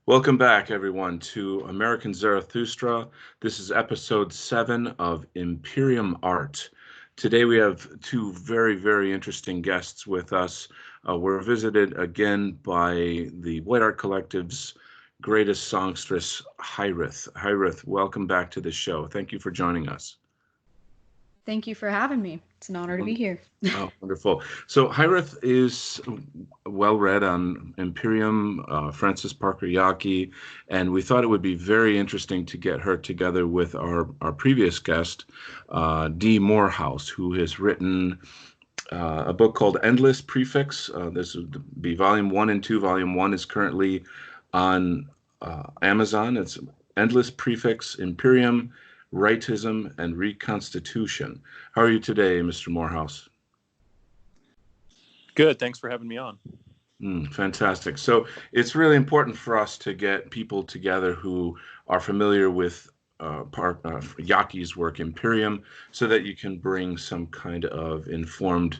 Welcome back, everyone, to American Zarathustra. This is episode 7 of Imperium Art. Today we have two very, very interesting guests with us. We're visited again by the White Art Collective's greatest songstress, Hiraeth. Hiraeth, welcome back to the show. Thank you for joining us. Thank you for having me. It's an honor to be here. Oh, wonderful. So Hiraeth is well-read on Imperium, Francis Parker Yockey, and we thought it would be very interesting to get her together with our previous guest, D. Moorehouse, who has written a book called Endless Prefix. This would be Volume 1 and 2. Volume 1 is currently on Amazon. It's Endless Prefix, Imperium, Rightism, and Reconstitution. How are you today, Mr. Moorehouse? Good. Thanks for having me on. Fantastic. So it's really important for us to get people together who are familiar with Yockey's work, Imperium, so that you can bring some kind of informed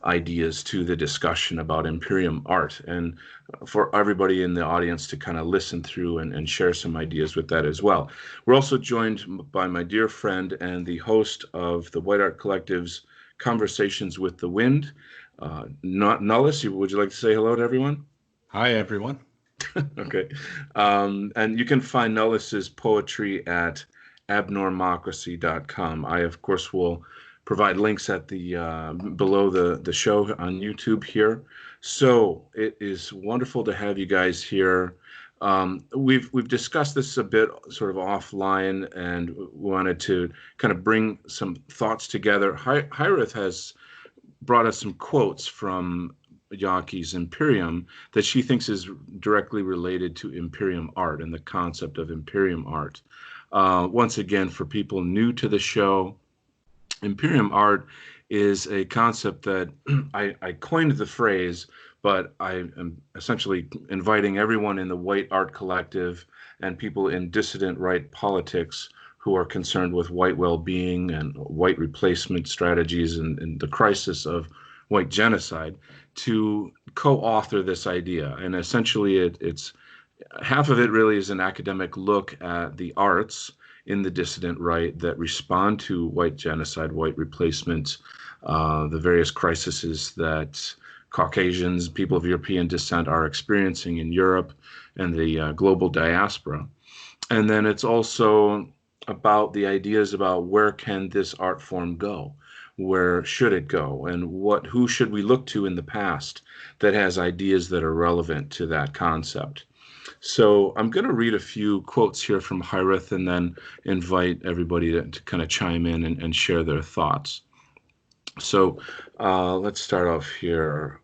ideas to the discussion about Imperium art, and for everybody in the audience to kind of listen through and share some ideas with that as well. We're also joined by my dear friend and the host of the White Art Collective's Conversations with the Wind, Nullus. Would you like to say hello to everyone? Hi, everyone. Okay. And you can find Nullus's poetry at abnormocracy.com. I, of course, will provide links at the below the show on YouTube here. So it is wonderful to have you guys here. We've discussed this a bit sort of offline, and wanted to kind of bring some thoughts together. Hiraeth has brought us some quotes from Yockey's Imperium that she thinks is directly related to Imperium art and the concept of Imperium art. Once again, for people new to the show, Imperium art is a concept that I coined the phrase, but I am essentially inviting everyone in the White Art Collective and people in Dissident Right politics who are concerned with white well-being and white replacement strategies and the crisis of white genocide to co-author this idea. And essentially it's half of it really is an academic look at the arts in the dissident right that respond to white genocide, white replacement, the various crises that Caucasians, people of European descent, are experiencing in Europe and the global diaspora. And then it's also about the ideas about where can this art form go? Where should it go? And who should we look to in the past that has ideas that are relevant to that concept? So I'm going to read a few quotes here from Hiraeth and then invite everybody to kind of chime in and share their thoughts. So let's start off here.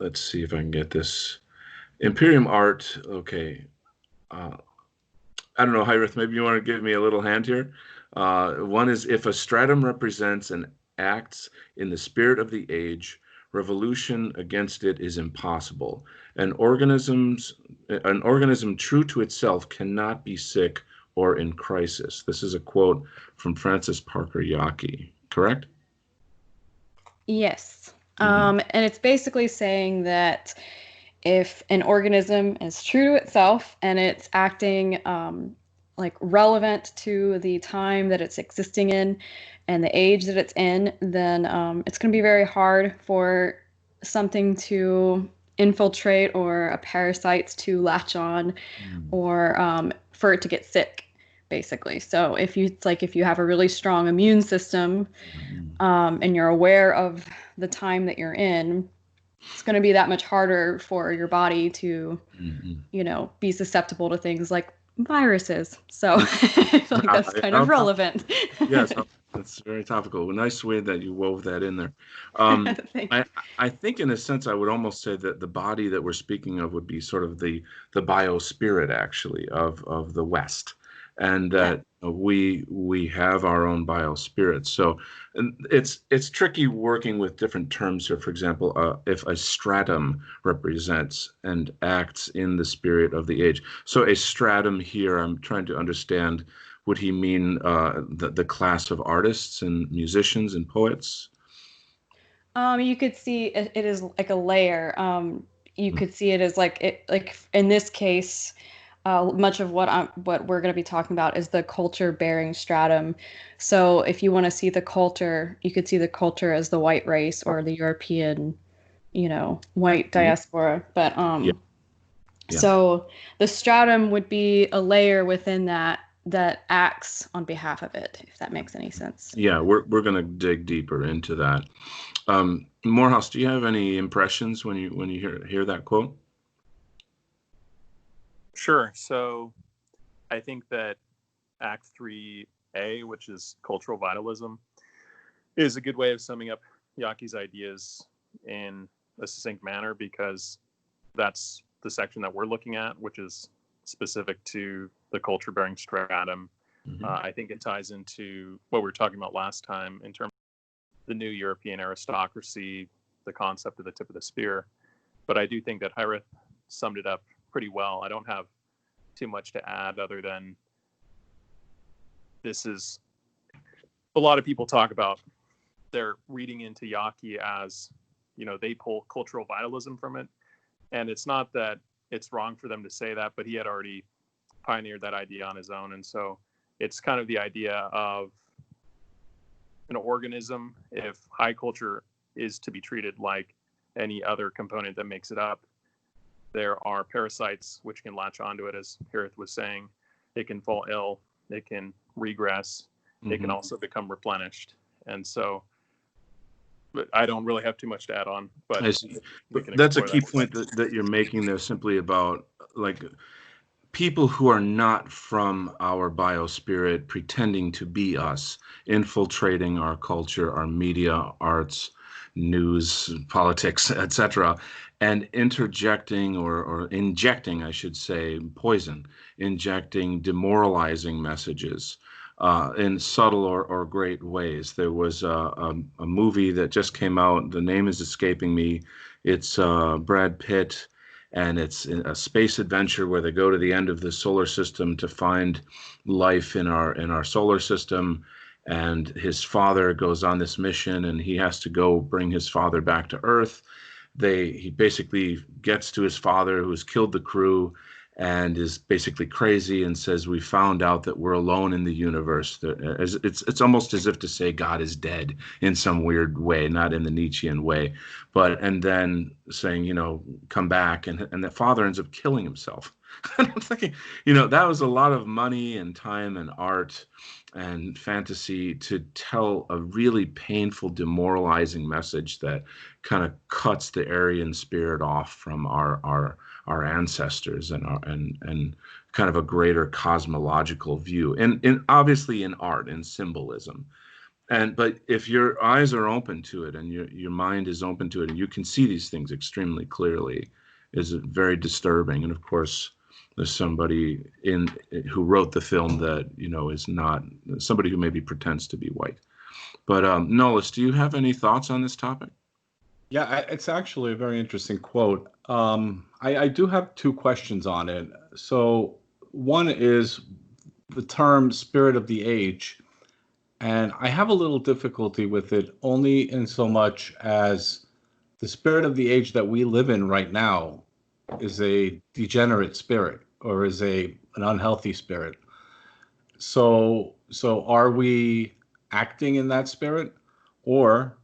Let's see if I can get this. Imperium art, okay. I don't know, Hiraeth, maybe you want to give me a little hand here. One is, if a stratum represents and acts in the spirit of the age, revolution against it is impossible. An organism true to itself cannot be sick or in crisis. This is a quote from Francis Parker Yockey, correct? Yes. And it's basically saying that if an organism is true to itself and it's acting like relevant to the time that it's existing in and the age that it's in, then it's going to be very hard for something to infiltrate or a parasite to latch on or for it to get sick, basically. So if you have a really strong immune system and you're aware of the time that you're in, it's going to be that much harder for your body to, be susceptible to things like viruses. So I feel like that's kind of relevant. Yes, that's very topical. Nice way that you wove that in there. I think in a sense I would almost say that the body that we're speaking of would be sort of the BioSpirit, actually, of the West, and that we have our own BioSpirit. So it's tricky working with different terms here. For example, if a stratum represents and acts in the spirit of the age. So a stratum here, I'm trying to understand, would he mean the class of artists and musicians and poets? You could see it is like a layer. you could see it as like in this case, much of what we're going to be talking about is the culture bearing stratum. So if you want to see the culture, you could see the culture as the white race or the European, white diaspora. But Yeah. Yeah. so the stratum would be a layer within that acts on behalf of it, if that makes any sense. Yeah, we're going to dig deeper into that. Morehouse, do you have any impressions when you hear that quote? Sure. So I think that Act 3A, which is cultural vitalism, is a good way of summing up Yockey's ideas in a succinct manner, because that's the section that we're looking at, which is specific to the culture-bearing stratum. I think it ties into what we were talking about last time in terms of the new European aristocracy, the concept of the tip of the spear. But I do think that Hiraeth summed it up pretty well. I don't have too much to add other than this is a lot of people talk about they're reading into Yockey as, they pull cultural vitalism from it. And it's not that it's wrong for them to say that, but he had already pioneered that idea on his own. And so it's kind of the idea of an organism, if high culture is to be treated like any other component that makes it up, there are parasites which can latch onto it, as Hiraeth was saying. It can fall ill, it can regress, it can also become replenished. And so I don't really have too much to add on, but that's a key point that you're making there, simply about like people who are not from our biospirit pretending to be us, infiltrating our culture, our media, arts, news, politics, etc., and interjecting or injecting, I should say, poison, injecting demoralizing messages in subtle or great ways. There was a movie that just came out. The name is escaping me. It's Brad Pitt, and it's a space adventure where they go to the end of the solar system to find life in our solar system. And his father goes on this mission, and he has to go bring his father back to Earth. He basically gets to his father, who has killed the crew, and is basically crazy, and says, "We found out that we're alone in the universe." It's almost as if to say God is dead in some weird way, not in the Nietzschean way, and then saying, come back, and the father ends up killing himself. And I'm thinking, that was a lot of money and time and art and fantasy to tell a really painful, demoralizing message that kind of cuts the Aryan spirit off from our ancestors and kind of a greater cosmological view, and obviously in art and symbolism. But if your eyes are open to it and your mind is open to it, and you can see these things extremely clearly, is very disturbing. And of course, there's somebody who wrote the film that is not somebody who maybe pretends to be white. But Nullus, do you have any thoughts on this topic? Yeah, it's actually a very interesting quote. I do have two questions on it. So one is the term "spirit of the age," and I have a little difficulty with it, only in so much as the spirit of the age that we live in right now is a degenerate spirit, or is an unhealthy spirit. So are we acting in that spirit, or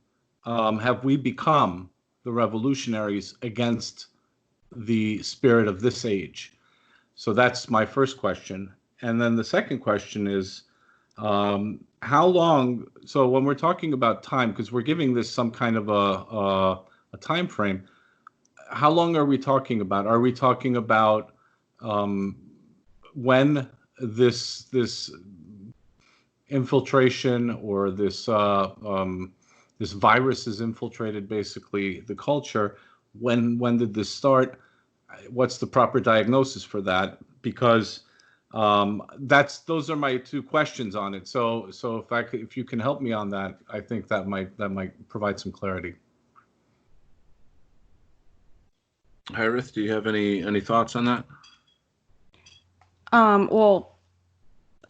have we become the revolutionaries against the spirit of this age? So that's my first question. And then the second question is, how long? So when we're talking about time, because we're giving this some kind of a time frame, how long are we talking about? Are we talking about when this infiltration, or this virus has infiltrated basically the culture? When did this start? What's the proper diagnosis for that? Because those are my two questions on it. So if you can help me on that, I think that might provide some clarity. Hiraeth, do you have any thoughts on that? Well,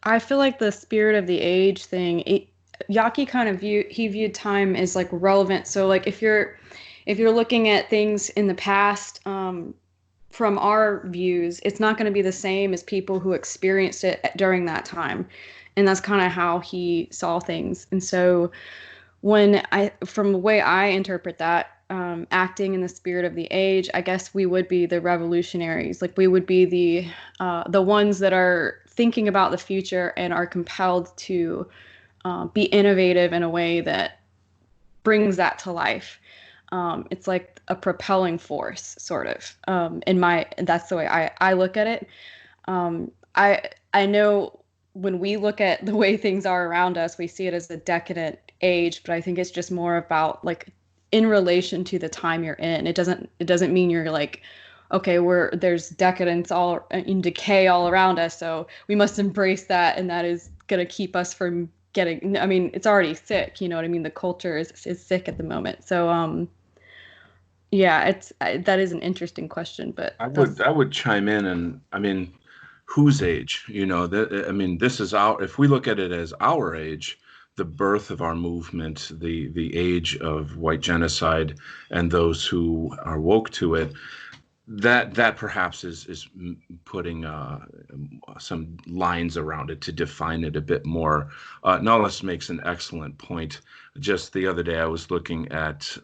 I feel like the spirit of the age thing, Yockey kind of viewed time as like relevant. So like if you're if you're looking at things in the past, from our views, it's not going to be the same as people who experienced it during that time. And that's kind of how he saw things. And so from the way I interpret that, acting in the spirit of the age, I guess we would be the revolutionaries. Like we would be the ones that are thinking about the future and are compelled to be innovative in a way that brings that to life. It's like a propelling force, sort of. That's the way I look at it. I know when we look at the way things are around us, we see it as a decadent age, but I think it's just more about like in relation to the time you're in. It doesn't mean you're like, okay, there's decadence all in decay all around us, so we must embrace that, and that is gonna keep us from getting. I mean, it's already sick. You know what I mean? The culture is sick at the moment. So yeah, that is an interesting question, but I would chime in, and I mean, whose age? You know, I mean, this is if we look at it as our age, the birth of our movement, the age of white genocide, and those who are woke to it. That perhaps is putting some lines around it to define it a bit more. Nullus makes an excellent point. Just the other day, I was looking at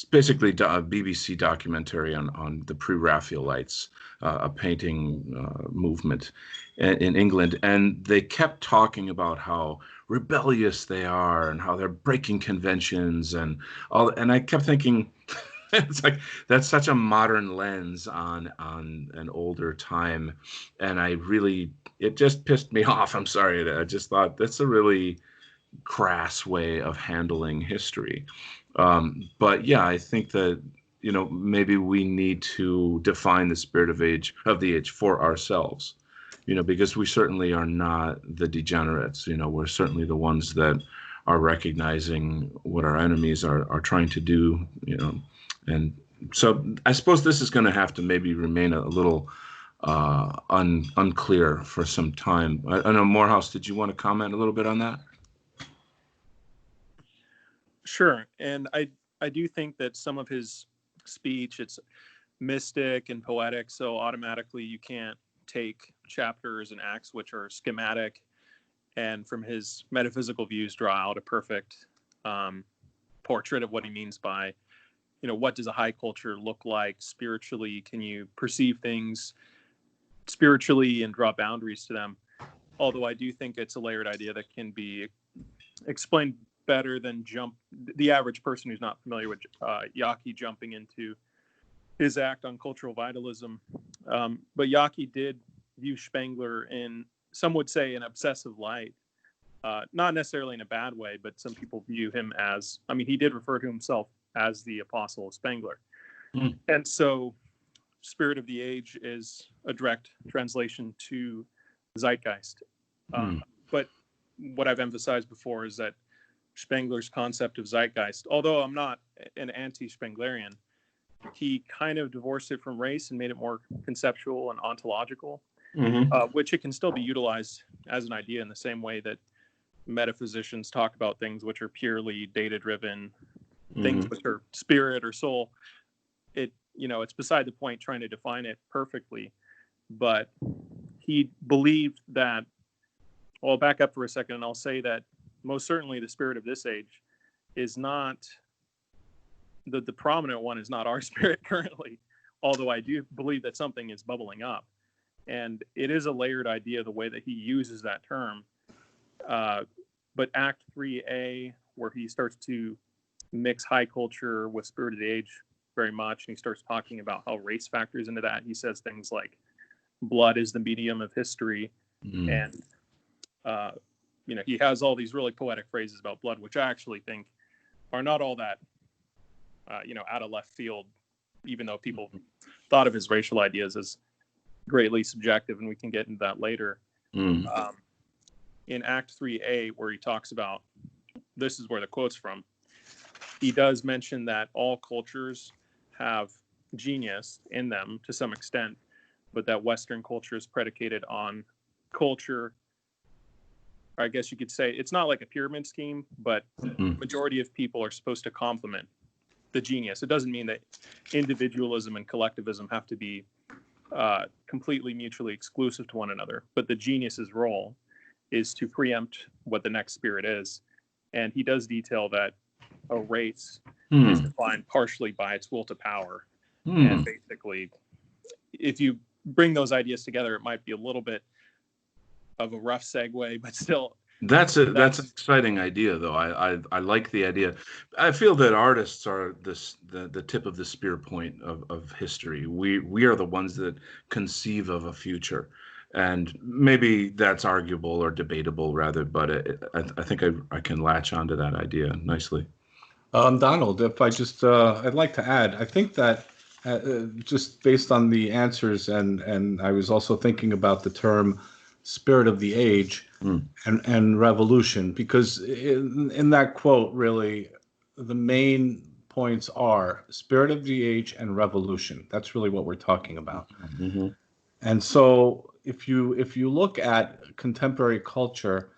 basically a BBC documentary on the Pre-Raphaelites, a painting movement in England, and they kept talking about how rebellious they are and how they're breaking conventions and all. And I kept thinking, it's like that's such a modern lens on an older time, and it just pissed me off. I'm sorry. I just thought that's a really crass way of handling history. But yeah, I think that maybe we need to define the spirit of the age for ourselves. Because we certainly are not the degenerates. We're certainly the ones that are recognizing what our enemies are trying to do. And so I suppose this is going to have to maybe remain a little unclear for some time. I know, Moorehouse, did you want to comment a little bit on that? Sure. And I do think that some of his speech, it's mystic and poetic, so automatically you can't take chapters and acts which are schematic and from his metaphysical views draw out a perfect portrait of what he means by, what does a high culture look like spiritually? Can you perceive things spiritually and draw boundaries to them? Although I do think it's a layered idea that can be explained better than the average person who's not familiar with Yockey jumping into his act on cultural vitalism. But Yockey did view Spengler in, some would say, an obsessive light. Not necessarily in a bad way, but some people view him as, he did refer to himself as the apostle of Spengler. Mm. And so Spirit of the Age is a direct translation to zeitgeist. But what I've emphasized before is that Spengler's concept of zeitgeist, although I'm not an anti-Spenglerian, he kind of divorced it from race and made it more conceptual and ontological, which it can still be utilized as an idea in the same way that metaphysicians talk about things which are purely data-driven, things which are spirit or soul. It's beside the point trying to define it perfectly, but he believed that, well, I'll back up for a second and I'll say that most certainly the spirit of this age is not, the prominent one is not our spirit currently, although I do believe that something is bubbling up. And it is a layered idea, the way that he uses that term. But Act 3A, where he starts to mix high culture with spirit of the age very much, and he starts talking about how race factors into that. He says things like blood is the medium of history. And, he has all these really poetic phrases about blood, which I actually think are not all that, out of left field, even though people thought of his racial ideas as greatly subjective, and we can get into that later. In Act 3A, where he talks about, this is where the quote's from, he does mention that all cultures have genius in them to some extent, but that Western culture is predicated on culture. Or I guess you could say it's not like a pyramid scheme, but majority of people are supposed to complement the genius. It doesn't mean that individualism and collectivism have to be completely mutually exclusive to one another, but the genius's role is to preempt what the next spirit is. And he does detail that a race is defined partially by its will to power. And basically, if you bring those ideas together, it might be a little bit of a rough segue, but still. That's an exciting idea, though. I like the idea. I feel that artists are the tip of the spear point of history. We are the ones that conceive of a future, and maybe that's arguable or debatable, rather. But I think I can latch onto that idea nicely. Donald, if I just I'd like to add, I think that just based on the answers, and I was also thinking about the term spirit of the age and revolution, because in that quote, really, the main points are spirit of the age and revolution. That's really what we're talking about. Mm-hmm. And so if you look at contemporary culture,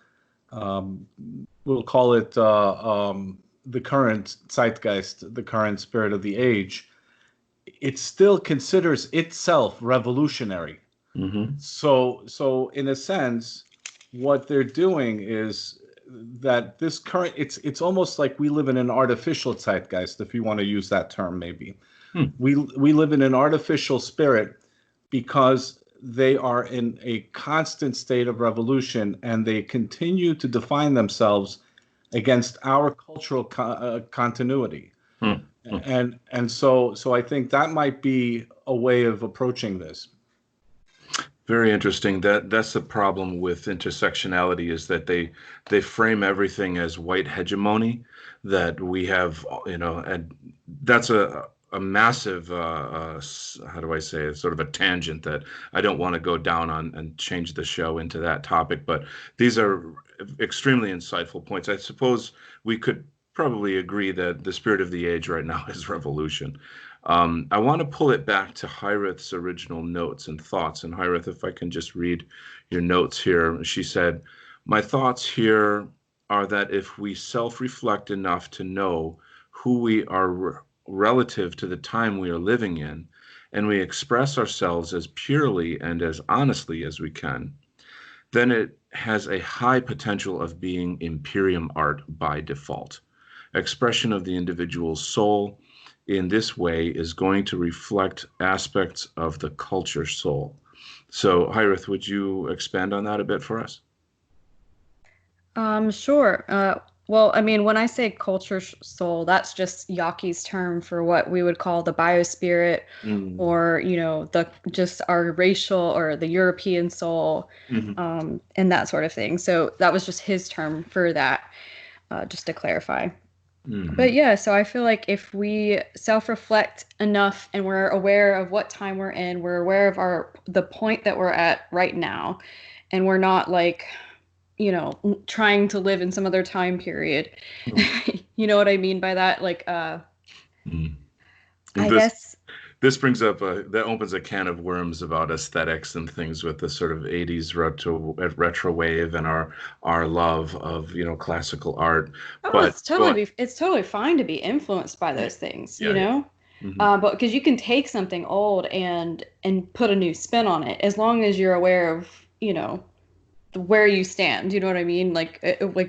we'll call it the current zeitgeist, the current spirit of the age, it still considers itself revolutionary. Mm-hmm. So in a sense, what they're doing is that this current, it's almost like we live in an artificial zeitgeist, if you want to use that term, maybe. We live in an artificial spirit because they are in a constant state of revolution, and they continue to define themselves against our cultural continuity. And so I think that might be a way of approaching this. Very interesting. That's the problem with intersectionality, is that they frame everything as white hegemony, that we have, and that's a massive, how do I say it, sort of a tangent that I don't want to go down on and change the show into that topic. But these are extremely insightful points. I suppose we could probably agree that the spirit of the age right now is revolution. I want to pull it back to Hiraeth's original notes and thoughts. And Hiraeth, if I can just read your notes here. She said, "My thoughts here are that if we self-reflect enough to know who we are relative to the time we are living in, and we express ourselves as purely and as honestly as we can, then it has a high potential of being Imperium art by default. Expression of the individual's soul in this way is going to reflect aspects of the culture soul." So, Hiraeth, would you expand on that a bit for us? Sure. Well, I mean, when I say culture soul, that's just Yockey's term for what we would call the BioSpirit, or just our racial or the European soul, and that sort of thing. So that was just his term for that, just to clarify. But yeah, so I feel like if we self-reflect enough and we're aware of what time we're in, we're aware of the point that we're at right now, and we're not like, trying to live in some other time period. You know what I mean by that? Like, I guess this brings up that opens a can of worms about aesthetics and things with the sort of 80s retro wave and our love of classical art. But it's totally fine to be influenced by those things, but because you can take something old and put a new spin on it, as long as you're aware of where you stand. You know what I mean? Like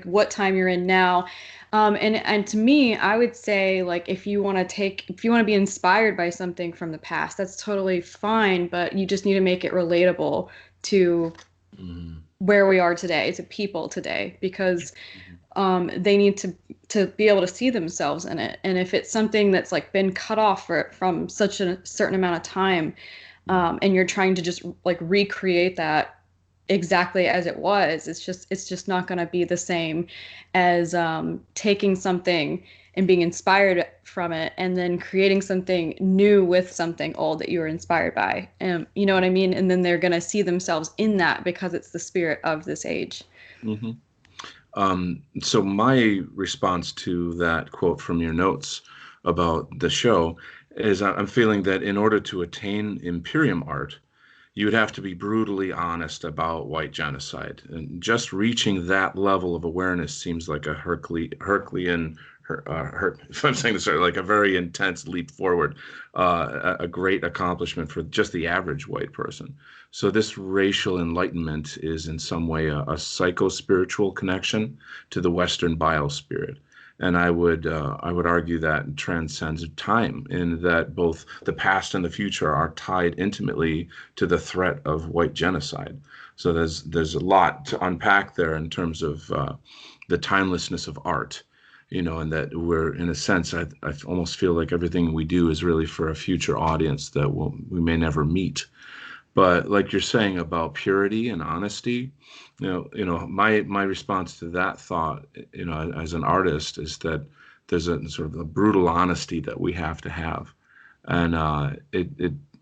what time you're in now. And to me, I would say, like, if you want to be inspired by something from the past, that's totally fine, but you just need to make it relatable to where we are today, to people today, because they need to be able to see themselves in it. And if it's something that's like been cut off from such a certain amount of time, and you're trying to just like recreate that exactly as it was, it's just not going to be the same as taking something and being inspired from it and then creating something new with something old that you were inspired by. You know what I mean? And then they're going to see themselves in that because it's the spirit of this age. So my response to that quote from your notes about the show is I'm feeling that in order to attain Imperium art, you would have to be brutally honest about white genocide. And just reaching that level of awareness seems like a Herculean if I'm saying this right, like a very intense leap forward, a great accomplishment for just the average white person. So this racial enlightenment is in some way a psycho-spiritual connection to the Western BioSpirit. And I would argue that it transcends time, in that both the past and the future are tied intimately to the threat of white genocide. So there's a lot to unpack there in terms of the timelessness of art, and that we're, in a sense, I almost feel like everything we do is really for a future audience that we may never meet. But like you're saying about purity and honesty, my response to that thought, as an artist, is that there's a sort of a brutal honesty that we have to have, and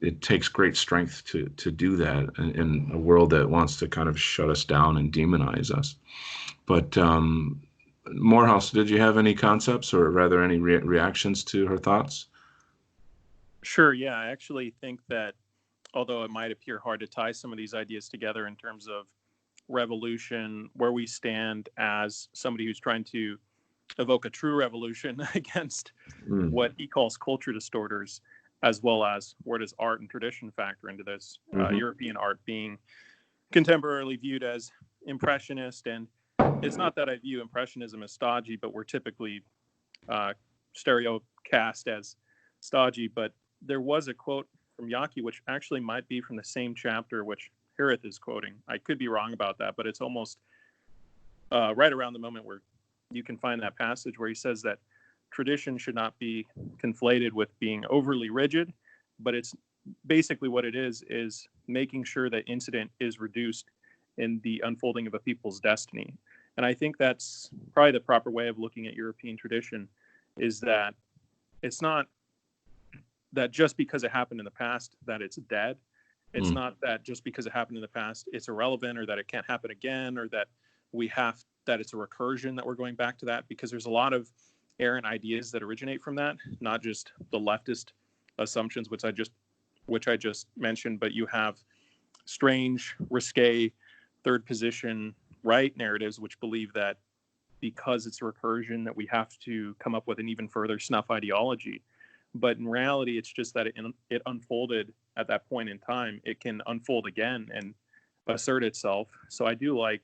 it takes great strength to do that in a world that wants to kind of shut us down and demonize us. But Moorehouse, did you have any concepts, or rather any reactions to her thoughts? Sure. Yeah, I actually think that, although it might appear hard to tie some of these ideas together in terms of revolution, where we stand as somebody who's trying to evoke a true revolution against what he calls culture distorters, as well as where does art and tradition factor into this, European art being contemporarily viewed as impressionist. And it's not that I view impressionism as stodgy, but we're typically stereocast as stodgy. But there was a quote from Yockey, which actually might be from the same chapter which Hiraeth is quoting. I could be wrong about that, but it's almost right around the moment where you can find that passage where he says that tradition should not be conflated with being overly rigid, but it's basically what it is making sure that incident is reduced in the unfolding of a people's destiny. And I think that's probably the proper way of looking at European tradition, is that it's not that just because it happened in the past that it's dead. It's not that just because it happened in the past it's irrelevant, or that it can't happen again, or that that it's a recursion, that we're going back to that, because there's a lot of errant ideas that originate from that, not just the leftist assumptions, which I just mentioned, but you have strange, risque, third position right narratives which believe that because it's a recursion that we have to come up with an even further snuff ideology. But in reality, it's just that it unfolded at that point in time. It can unfold again and assert itself. So I do I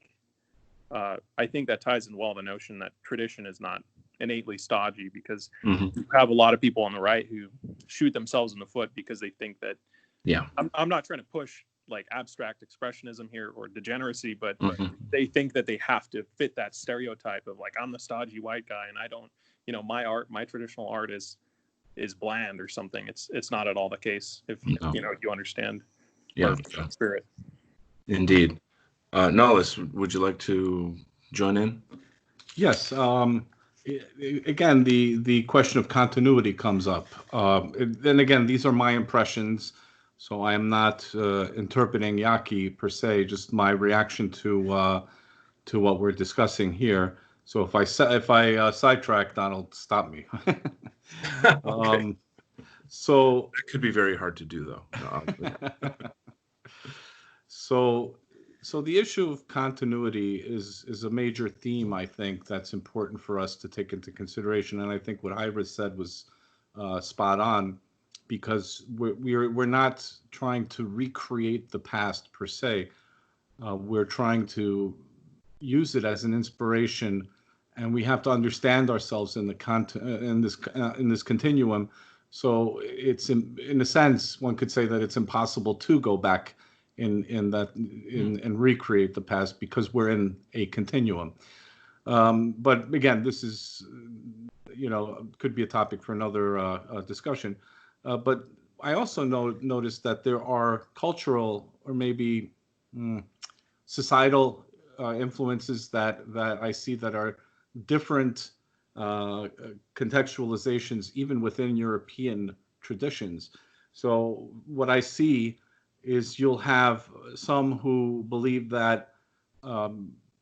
think that ties in well the notion that tradition is not innately stodgy, because you have a lot of people on the right who shoot themselves in the foot because they think that, I'm not trying to push like abstract expressionism here or degeneracy, but they think that they have to fit that stereotype of like, I'm the stodgy white guy and I don't, my traditional art is bland or something. It's not at all the case if you understand our spirit. Indeed. Nullus, would you like to join in? Yes. Again, the question of continuity comes up. Then again, these are my impressions, so I am not interpreting Yockey per se, just my reaction to what we're discussing here. So if I sidetrack, Donald, stop me. Okay. So that could be very hard to do, though. So the issue of continuity is a major theme, I think, that's important for us to take into consideration. And I think what Hiraeth said was spot on, because we're not trying to recreate the past per se. We're trying to use it as an inspiration, and we have to understand ourselves in this continuum. So it's in a sense, one could say that it's impossible to go back and recreate the past, because we're in a continuum. But again, this is could be a topic for another discussion. But I also noticed that there are cultural or maybe societal influences that I see that are different contextualizations even within European traditions. So what I see is you'll have some who believe that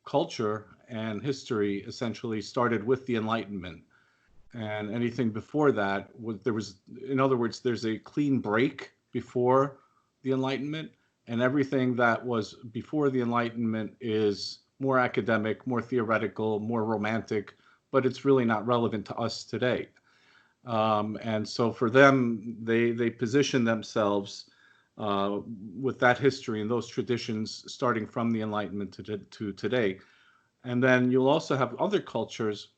culture and history essentially started with the Enlightenment, and anything before that in other words, there's a clean break before the Enlightenment, and everything that was before the Enlightenment is more academic, more theoretical, more romantic, but it's really not relevant to us today. And so for them, they position themselves with that history and those traditions starting from the Enlightenment to today. And then you'll also have other cultures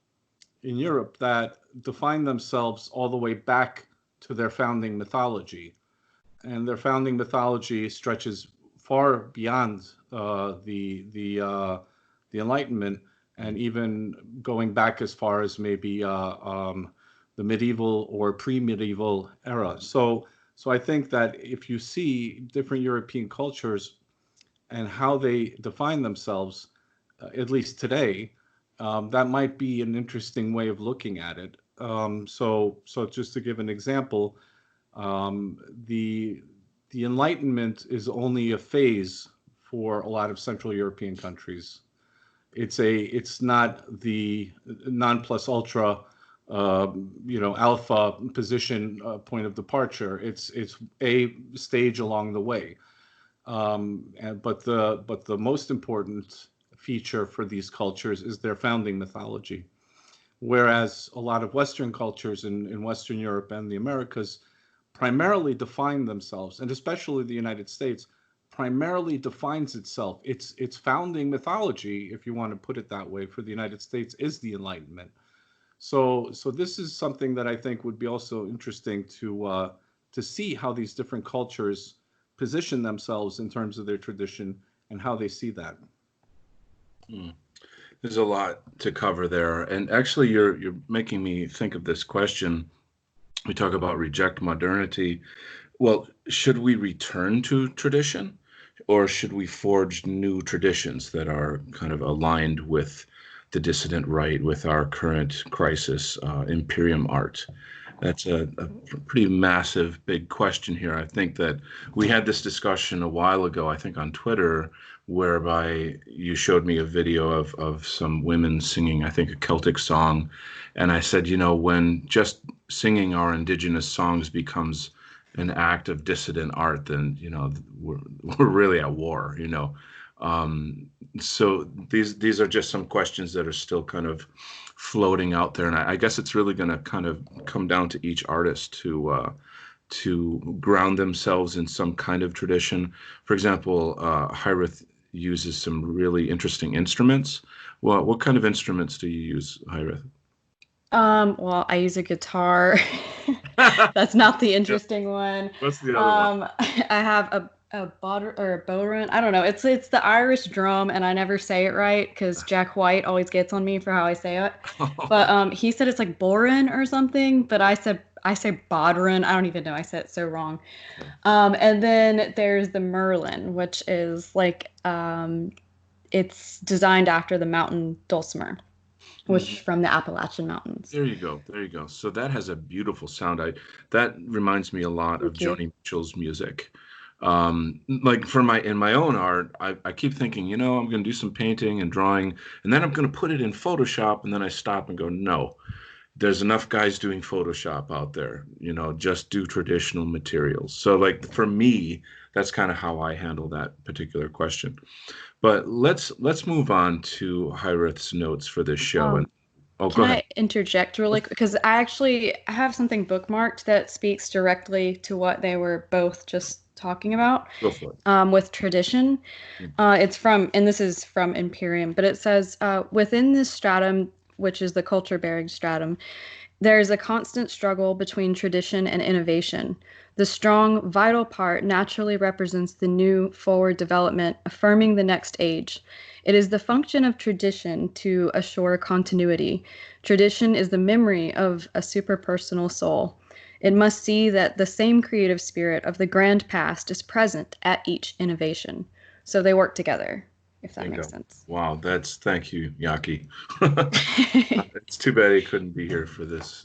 in Europe that define themselves all the way back to their founding mythology. And their founding mythology stretches far beyond the Enlightenment, and even going back as far as maybe the medieval or pre-medieval era. So I think that if you see different European cultures and how they define themselves, at least today, that might be an interesting way of looking at it. So just to give an example, the Enlightenment is only a phase for a lot of Central European countries. It's not the non plus ultra, alpha position point of departure. It's a stage along the way. But the most important feature for these cultures is their founding mythology. Whereas a lot of Western cultures in Western Europe and the Americas primarily define themselves, and especially the United States, primarily defines itself. Its founding mythology, if you want to put it that way, for the United States is the Enlightenment. So this is something that I think would be also interesting to see how these different cultures position themselves in terms of their tradition and how they see that. There's a lot to cover there, and actually, you're making me think of this question. We talk about reject modernity. Well, should we return to tradition, or should we forge new traditions that are kind of aligned with the dissident right, with our current crisis, Imperium Art? That's a pretty massive, big question here. I think that we had this discussion a while ago, I think on Twitter, whereby you showed me a video of some women singing, I think, a Celtic song. And I said, when just singing our indigenous songs becomes an act of dissident art, then, we're really at war, So these are just some questions that are still kind of floating out there. And I guess it's really going to kind of come down to each artist to ground themselves in some kind of tradition. For example, Hiraeth uses some really interesting instruments. Well, what kind of instruments do you use, Hiraeth? Well, I use a guitar. That's not the interesting one. What's the other one? I have a bodhrán. I don't know. It's the Irish drum, and I never say it right because Jack White always gets on me for how I say it. But he said it's like bodhrán or something, but I say bodhrán. I don't even know. I said it so wrong. And then there's the Merlin, which is like it's designed after the mountain dulcimer, which from the Appalachian Mountains. There you go. So that has a beautiful sound. That reminds me a lot of Joni Mitchell's music. Like in my own art, I keep thinking, I'm going to do some painting and drawing, and then I'm going to put it in Photoshop, and then I stop and go, no, there's enough guys doing Photoshop out there, just do traditional materials. So like for me, that's kind of how I handle that particular question. But let's move on to Hiraeth's notes for this show. Go ahead. Can I interject really quick? Because I have something bookmarked that speaks directly to what they were both just talking about. Go for it. With tradition. And this is from Imperium, but it says, within this stratum, which is the culture-bearing stratum, there is a constant struggle between tradition and innovation. The strong, vital part naturally represents the new, forward development, affirming the next age. It is the function of tradition to assure continuity. Tradition is the memory of a superpersonal soul. It must see that the same creative spirit of the grand past is present at each innovation. So they work together, if that makes sense. Wow, thank you, Yockey. It's too bad he couldn't be here for this.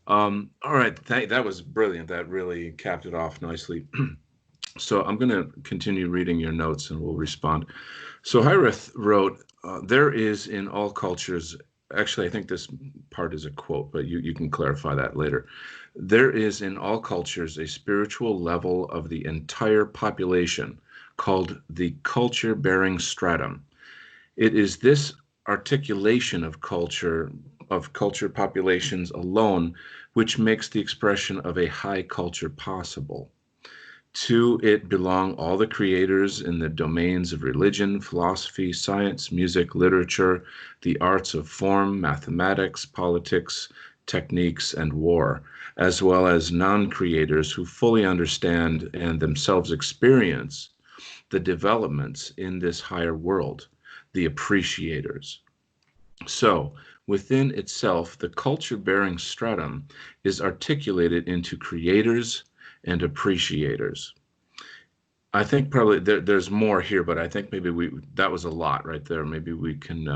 All right, that was brilliant. That really capped it off nicely. So I'm going to continue reading your notes and we'll respond. So Hiraeth wrote, there is in all cultures, actually I think this part is a quote, but you can clarify that later. There is in all cultures a spiritual level of the entire population called the culture-bearing stratum. It is this articulation of culture populations alone, which makes the expression of a high culture possible. To it belong all the creators in the domains of religion, philosophy, science, music, literature, the arts of form, mathematics, politics, techniques, and war, as well as non-creators who fully understand and themselves experience the developments in this higher world, the appreciators. So, within itself, the culture-bearing stratum is articulated into creators and appreciators. I think probably there's more here, but I think maybe that was a lot right there. Maybe we can.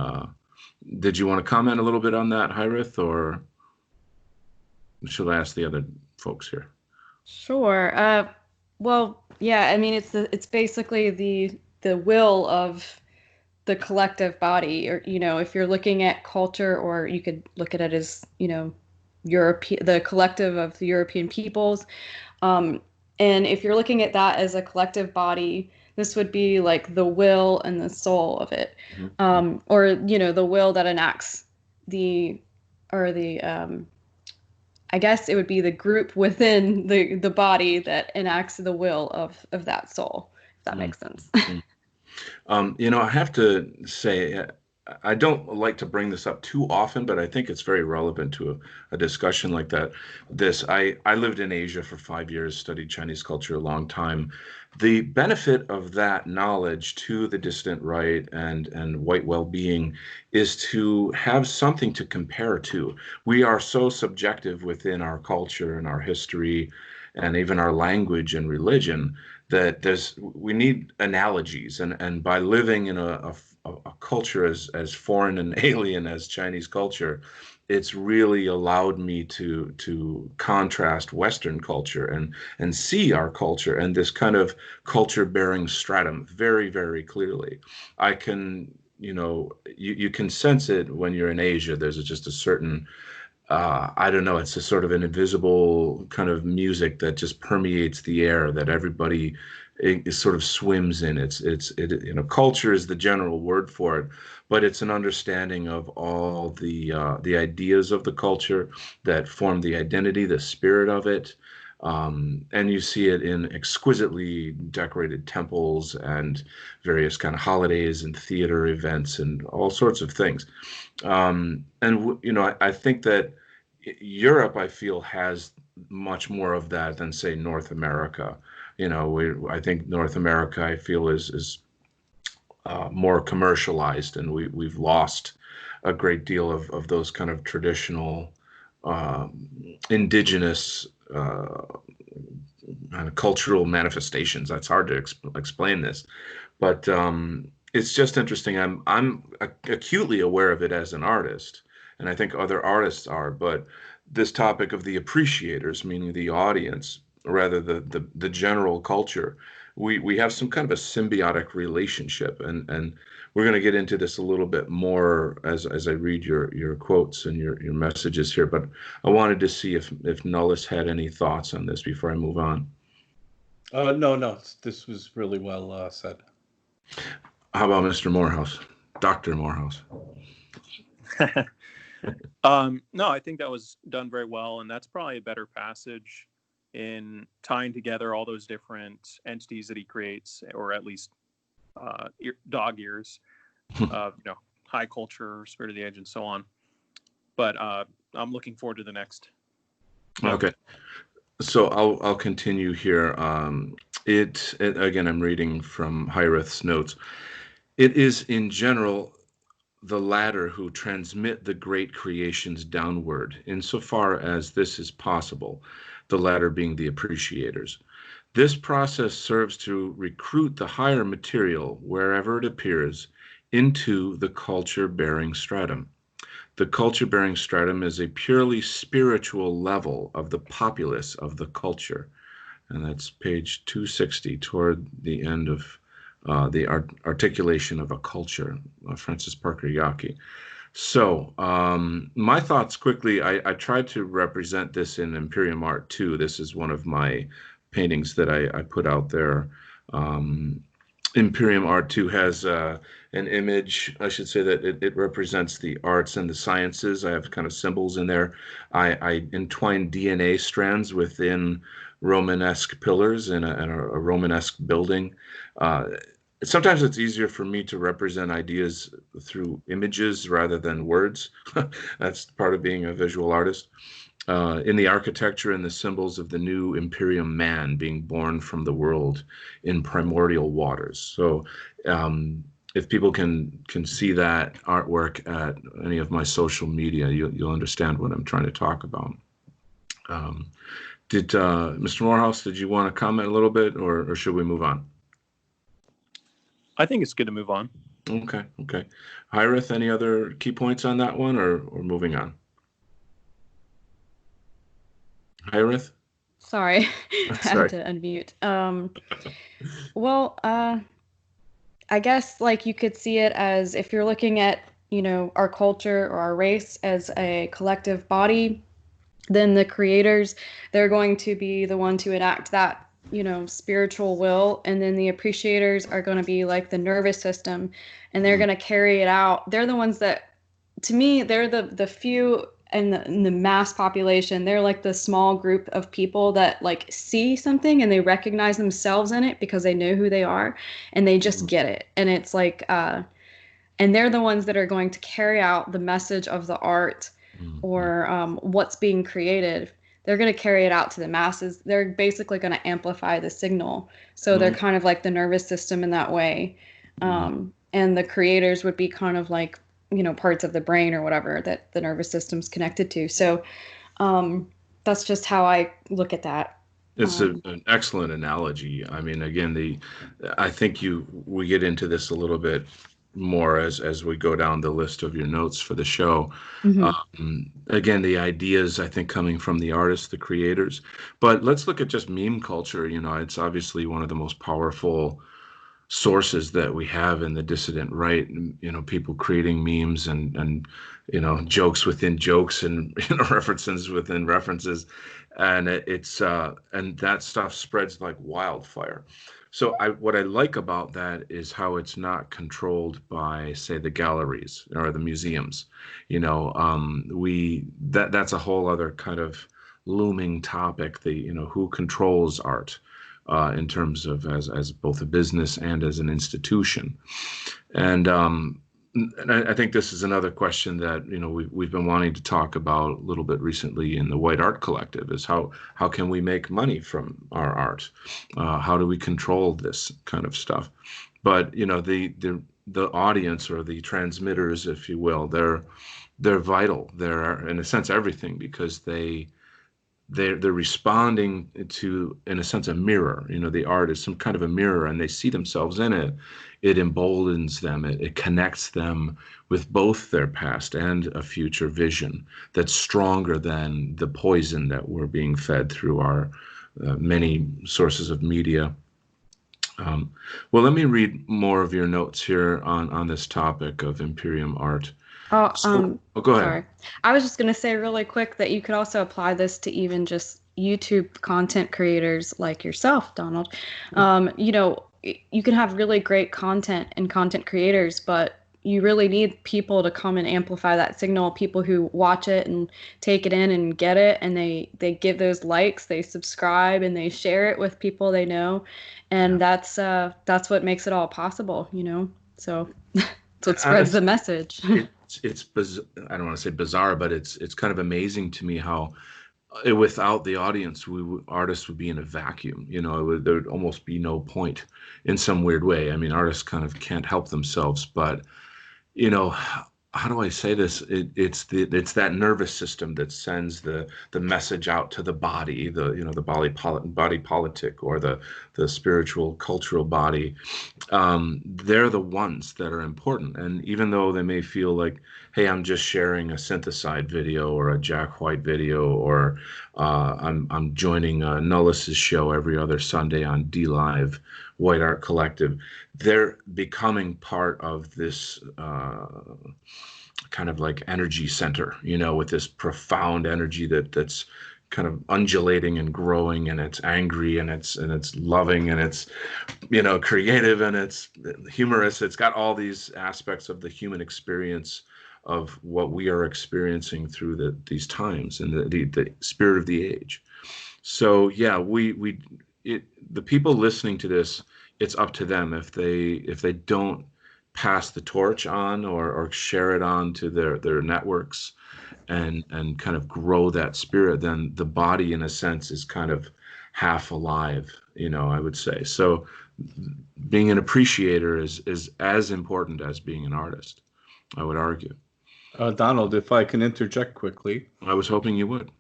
Did you want to comment a little bit on that, Hiraeth, or should I ask the other folks here? Sure. Well, yeah. I mean, it's basically the will of the collective body, or if you're looking at culture, or you could look at it as the collective of the European peoples. And if you're looking at that as a collective body, this would be like the will and the soul of it, or the will that enacts I guess it would be the group within the body that enacts the will of that soul, if that makes sense. I have to say, I don't like to bring this up too often, but I think it's very relevant to a discussion like that. I lived in Asia for 5 years, studied Chinese culture a long time. The benefit of that knowledge to the dissident right and white well-being is to have something to compare to. We are so subjective within our culture and our history and even our language and religion that we need analogies, and by living in a culture as foreign and alien as Chinese culture, it's really allowed me to contrast Western culture and see our culture and this kind of culture bearing stratum very, very clearly. I can, you can sense it when you're in Asia. There's just a certain I don't know, it's a sort of an invisible kind of music that just permeates the air that everybody sort of swims in. Culture is the general word for it, but it's an understanding of all the ideas of the culture that form the identity, the spirit of it. And you see it in exquisitely decorated temples and various kind of holidays and theater events and all sorts of things. I think that Europe, I feel, has much more of that than, say, North America. I think North America, I feel, is more commercialized, and we've lost a great deal of those kind of traditional indigenous cultural manifestations. That's hard to explain this, but it's just interesting. I'm acutely aware of it as an artist, and I think other artists are. But this topic of the appreciators, meaning the audience, rather the general culture, we have some kind of a symbiotic relationship, and we're going to get into this a little bit more as I read your quotes and your messages here. But I wanted to see if Nullus had any thoughts on this before I move on. No, this was really well said. How about Mr. Moorehouse, Dr. Moorehouse? No, I think that was done very well, and that's probably a better passage in tying together all those different entities that he creates, or at least dog ears, high culture, spirit of the age, and so on. But I'm looking forward to the next. Okay, so I'll continue here. Again, I'm reading from Hiraeth's notes. It is in general the latter who transmit the great creations downward, insofar as this is possible, the latter being the appreciators. This process serves to recruit the higher material, wherever it appears, into the culture-bearing stratum. The culture-bearing stratum is a purely spiritual level of the populace of the culture. And that's page 260, toward the end of the articulation of a culture, Francis Parker Yockey. So my thoughts quickly, I tried to represent this in Imperium Art too. This is one of my paintings that I put out there. Imperium Art too has an image. I should say that it represents the arts and the sciences. I have kind of symbols in there. I entwine DNA strands within Romanesque pillars in a Romanesque building. Uh, Sometimes it's easier for me to represent ideas through images rather than words. That's part of being a visual artist. In the architecture and the symbols of the new Imperium man being born from the world in primordial waters. So, if people can see that artwork at any of my social media, you'll understand what I'm trying to talk about. Um, did Mr. Morehouse, did you want to comment a little bit, or should we move on? I think it's good to move on. Okay, okay. Hiraeth, any other key points on that one, or moving on? Hiraeth? Sorry, I Sorry. had to unmute. Well, I guess like you could see it as if you're looking at, our culture or our race as a collective body, then the creators, they're going to be the one to enact that, spiritual will. And then the appreciators are going to be like the nervous system, and they're going to carry it out. They're the ones that, to me, they're the few in the mass population. They're like the small group of people that like see something and they recognize themselves in it because they know who they are and they just get it. And it's like, and they're the ones that are going to carry out the message of the art or what's being created. They're going to carry it out to the masses. They're basically going to amplify the signal. So they're kind of like the nervous system in that way. And the creators would be kind of like, parts of the brain or whatever that the nervous system's connected to. So that's just how I look at that. It's an excellent analogy. I mean, again, I think we get into this a little bit more as we go down the list of your notes for the show. Again, the ideas, I think, coming from the artists, the creators. But let's look at just meme culture. It's obviously one of the most powerful sources that we have in the dissident right. People creating memes and jokes within jokes and references within references, and it's and that stuff spreads like wildfire. So what I like about that is how it's not controlled by, say, the galleries or the museums. That's a whole other kind of looming topic. Who controls art in terms of as both a business and as an institution. And I think this is another question that we've been wanting to talk about a little bit recently in the White Art Collective, is how can we make money from our art? How do we control this kind of stuff? But the audience, or the transmitters, if you will, they're vital. They're in a sense everything, because they're responding to, in a sense, a mirror. The art is some kind of a mirror, and they see themselves in it. It emboldens them. It connects them with both their past and a future vision that's stronger than the poison that we're being fed through our many sources of media. Well, let me read more of your notes here on this topic of Imperium Art. Oh, go ahead. Sorry. I was just going to say really quick that you could also apply this to even just YouTube content creators like yourself, Donald. You can have really great content and content creators, but you really need people to come and amplify that signal, people who watch it and take it in and get it, and they give those likes, they subscribe, and they share it with people they know. And that's what makes it all possible, So that's what spreads the message. It's I don't want to say bizarre, but it's kind of amazing to me how without the audience, artists would be in a vacuum. There would almost be no point in some weird way. I mean, artists kind of can't help themselves, but how do I say this? It's that nervous system that sends the message out to the body, the body politic, or the spiritual cultural body. They're the ones that are important. And even though they may feel like, hey, I'm just sharing a synthesized video or a Jack White video, or I'm joining Nullus's show every other Sunday on DLive, White Art Collective, they're becoming part of this kind of like energy center, with this profound energy that's kind of undulating and growing, and it's angry, and it's loving, and it's, you know, creative, and it's humorous. It's got all these aspects of the human experience of what we are experiencing through these times and the spirit of the age. So yeah, the people listening to this, it's up to them. If they don't pass the torch on or share it on to their networks and kind of grow that spirit, then the body in a sense is kind of half alive, you know, I would say. So being an appreciator is as important as being an artist, I would argue. Donald, if I can interject quickly. I was hoping you would.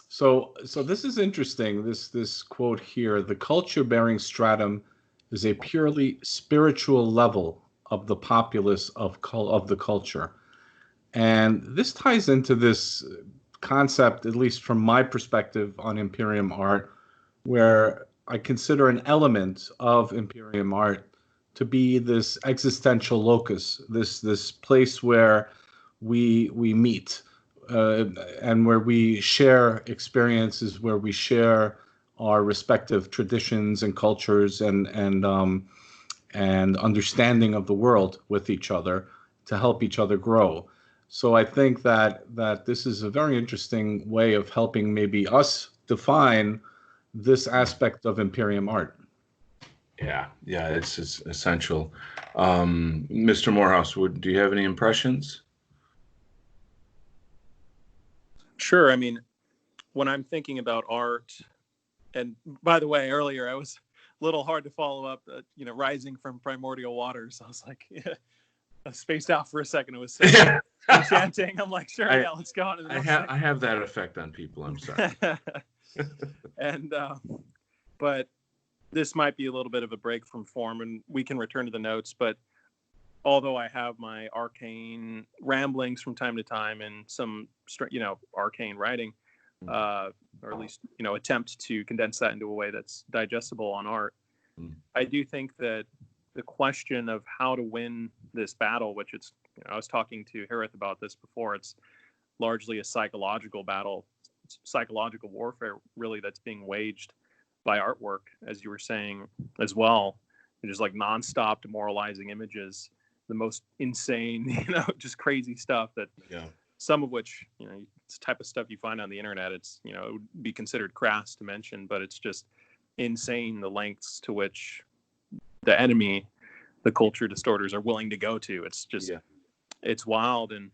So this is interesting. This quote here: the culture-bearing stratum is a purely spiritual level of the populace of the culture, and this ties into this concept, at least from my perspective on Imperium Art, where I consider an element of Imperium Art to be this existential locus, this place where we meet. And where we share experiences, where we share our respective traditions and cultures and understanding of the world with each other to help each other grow. So I think that this is a very interesting way of helping maybe us define this aspect of Imperium Art. Yeah, it's essential. Mr. Moorehouse, do you have any impressions? Sure. I mean, when I'm thinking about art, and by the way, earlier I was a little hard to follow up, you know, rising from primordial waters. I was like, yeah, I spaced out for a second. It was so enchanting. I'm like, sure, yeah, let's go on to the next thing. I have that effect on people. I'm sorry. And, but this might be a little bit of a break from form, and we can return to the notes, but although I have my arcane ramblings from time to time and some, you know, arcane writing, or at least, you know, attempt to condense that into a way that's digestible on art, I do think that the question of how to win this battle, which it's, you know, I was talking to Hiraeth about this before, it's largely a psychological battle, psychological warfare, really, that's being waged by artwork, as you were saying as well. It's just like nonstop demoralizing images, the most insane, you know, just crazy stuff that, some of which, you know, it's the type of stuff you find on the internet. It's, you know, it would be considered crass to mention, but it's just insane the lengths to which the enemy, the culture distorters, are willing to go to. It's just, it's wild. And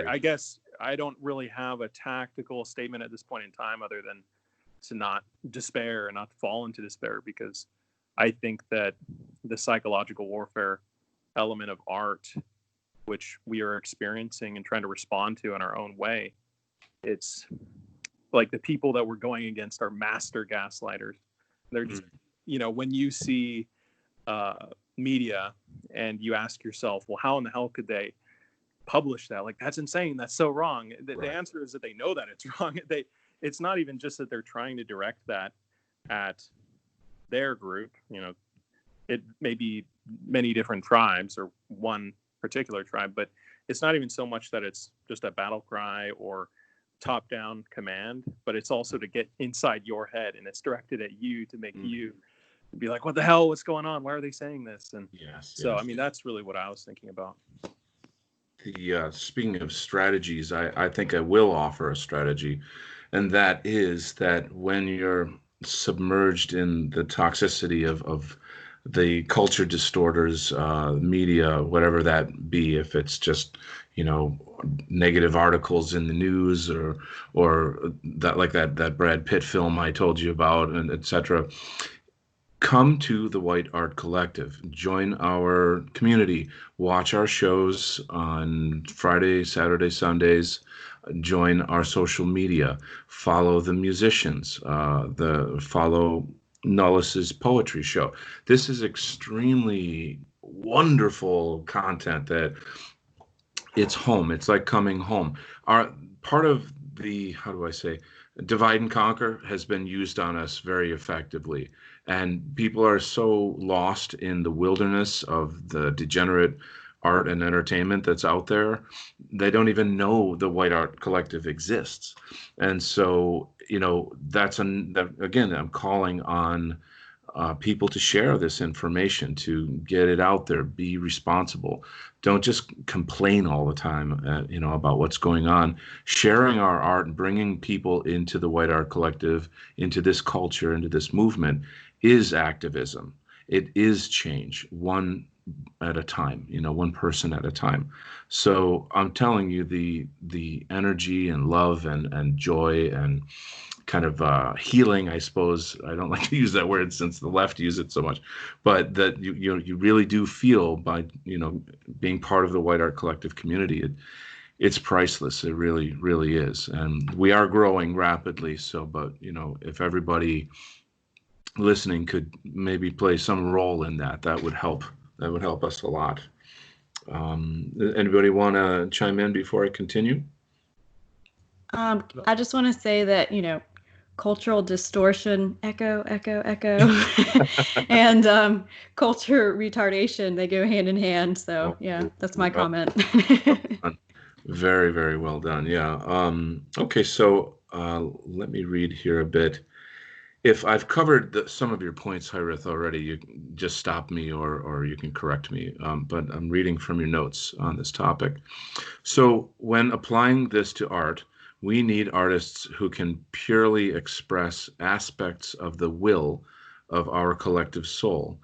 I guess I don't really have a tactical statement at this point in time other than to not despair and not fall into despair, because I think that the psychological warfare element of art, which we are experiencing and trying to respond to in our own way, it's like the people that we're going against are master gaslighters. They're just, you know, when you see media and you ask yourself, well, how in the hell could they publish that? Like, that's insane. That's so wrong. The answer is that they know that it's wrong. It's not even just that they're trying to direct that at their group. You know, it may be many different tribes or one particular tribe, but it's not even so much that it's just a battle cry or top-down command, but it's also to get inside your head, and it's directed at you to make you be like, what the hell, what's going on? Why are they saying this? And I mean, that's really what I was thinking about. Speaking of strategies, I think I will offer a strategy, and that is that when you're submerged in the toxicity of the culture distorters, media, whatever that be, if it's just, you know, negative articles in the news or that, like that Brad Pitt film I told you about, and etc. Come to the White Art Collective. Join our community. Watch our shows on Friday, Saturday, Sundays. Join our social media. Follow the musicians. Follow Nullus's poetry show. This is extremely wonderful content that it's home. It's like coming home. Our part of the, how do I say, divide and conquer has been used on us very effectively. And people are so lost in the wilderness of the degenerate art and entertainment that's out there, they don't even know the White Art Collective exists. And so, again, I'm calling on people to share this information, to get it out there, be responsible. Don't just complain all the time, about what's going on. Sharing our art and bringing people into the White Art Collective, into this culture, into this movement is activism. It is change, one at a time, one person at a time. So I'm telling you, the energy and love and joy and kind of healing, I suppose. I don't like to use that word since the left use it so much, but that you really do feel by being part of the White Art Collective community. It's priceless. It really, really is, and we are growing rapidly. So, but if everybody listening could maybe play some role in that, that would help. That would help us a lot. Anybody want to chime in before I continue? I just want to say that, cultural distortion, echo, and culture retardation, they go hand in hand. So, yeah, that's my comment. Very, very well done. Yeah. Okay, so let me read here a bit. If I've covered some of your points, Hiraeth, already, you can just stop me or you can correct me. But I'm reading from your notes on this topic. So when applying this to art, we need artists who can purely express aspects of the will of our collective soul.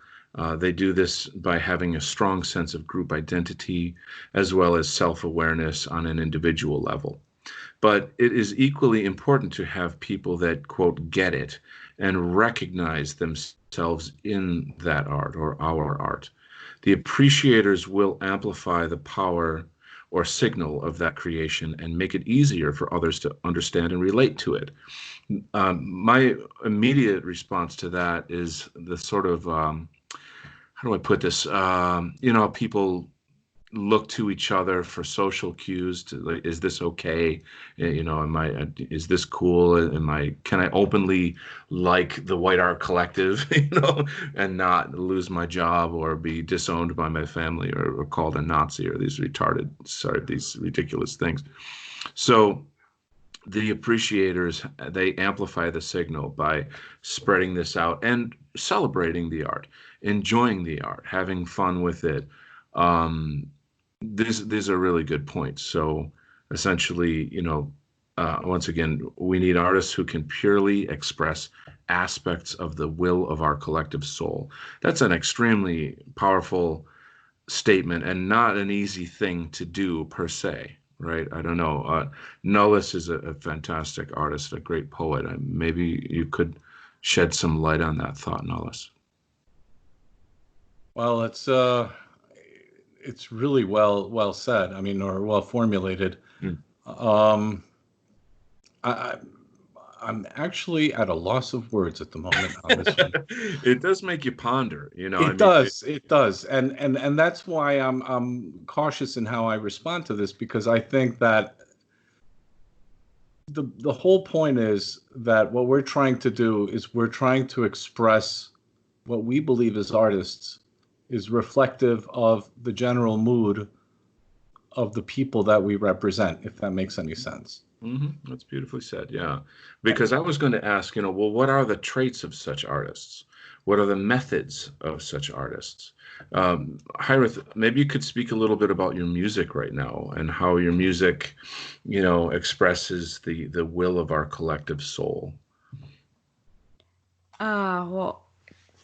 They do this by having a strong sense of group identity as well as self-awareness on an individual level. But it is equally important to have people that, quote, get it and recognize themselves in that art or our art. The appreciators will amplify the power or signal of that creation and make it easier for others to understand and relate to it. My immediate response to that is the sort of, how do I put this? People look to each other for social cues to, like, is this okay? Is this cool? Can I openly like the White Art Collective, and not lose my job or be disowned by my family or called a Nazi or these ridiculous things. So the appreciators, they amplify the signal by spreading this out and celebrating the art, enjoying the art, having fun with it. These are really good points. So essentially, once again, we need artists who can purely express aspects of the will of our collective soul. That's an extremely powerful statement and not an easy thing to do per se, right? I don't know. Nullus is a fantastic artist, a great poet. Maybe you could shed some light on that thought, Nullus. Well, it's really well said. I mean, or well formulated. I'm actually at a loss of words at the moment on this one. It does make you ponder, It does, and that's why I'm cautious in how I respond to this, because I think that the whole point is that what we're trying to do is we're trying to express what we believe as artists is reflective of the general mood of the people that we represent, if that makes any sense. Mm-hmm. That's beautifully said, yeah. Because I was going to ask, well, what are the traits of such artists? What are the methods of such artists? Hiraeth, maybe you could speak a little bit about your music right now and how your music, expresses the will of our collective soul. Well,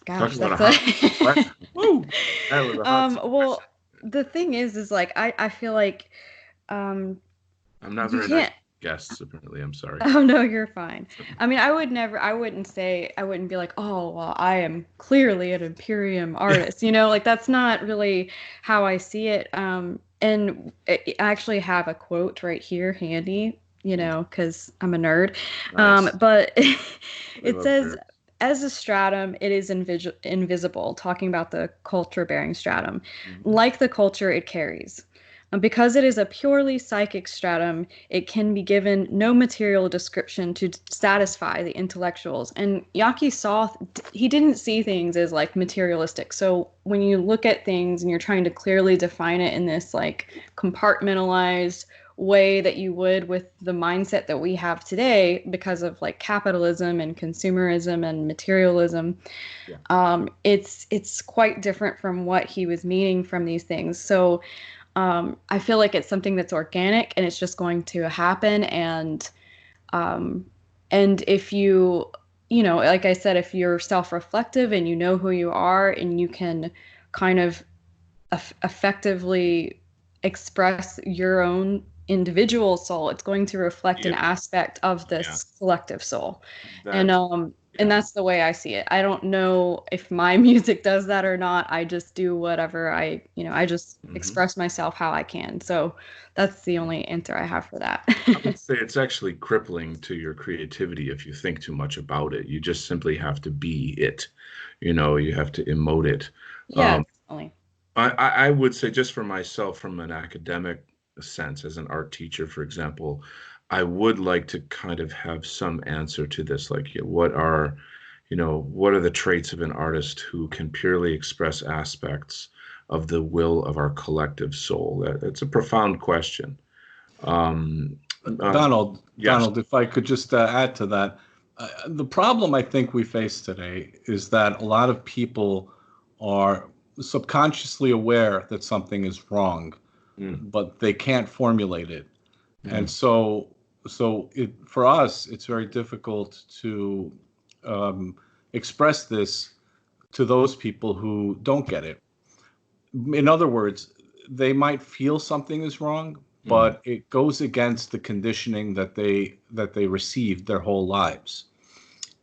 gosh, Talk that's a Woo! That was a hot well, the thing is like I feel like I'm not very nice guests, apparently. I'm sorry. Oh no, you're fine. I mean, I wouldn't be like, oh well, I am clearly an Imperium artist, like that's not really how I see it. And I actually have a quote right here handy, because I'm a nerd. Nice. But it says, as a stratum, it is invisible, talking about the culture-bearing stratum. Mm-hmm. Like the culture it carries. And because it is a purely psychic stratum, it can be given no material description to satisfy the intellectuals. And Yockey he didn't see things as like materialistic. So when you look at things and you're trying to clearly define it in this like compartmentalized way that you would with the mindset that we have today because of like capitalism and consumerism and materialism, it's quite different from what he was meaning from these things. So I feel like it's something that's organic and it's just going to happen. And if you know, like I said, if you're self-reflective and you know who you are and you can kind of effectively express your own individual soul, it's going to reflect an aspect of this collective soul. And that's the way I see it. I don't know if my music does that or not. I just do whatever I just express myself how I can. So that's the only answer I have for that. I would say it's actually crippling to your creativity if you think too much about it. You just simply have to be it. You know, you have to emote it. Yeah, definitely. I would say, just for myself, from an academic sense, as an art teacher, for example, I would like to kind of have some answer to this, like what are the traits of an artist who can purely express aspects of the will of our collective soul? It's a profound question. Donald, if I could just add to that, the problem I think we face today is that a lot of people are subconsciously aware that something is wrong, but they can't formulate it. And so for us, it's very difficult to express this to those people who don't get it. In other words, they might feel something is wrong, but it goes against the conditioning that they received their whole lives.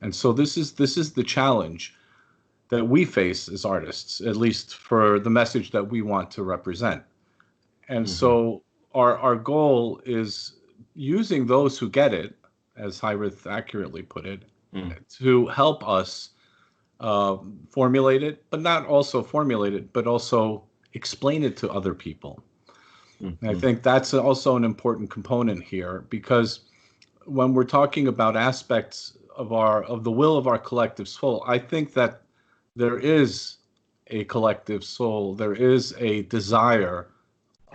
And so this is the challenge that we face as artists, at least for the message that we want to represent. And so our goal is using those who get it, as Hiraeth accurately put it, to help us formulate it, but not also formulate it, but also explain it to other people. And I think that's also an important component here, because when we're talking about aspects of the will of our collective soul, I think that there is a collective soul. There is a desire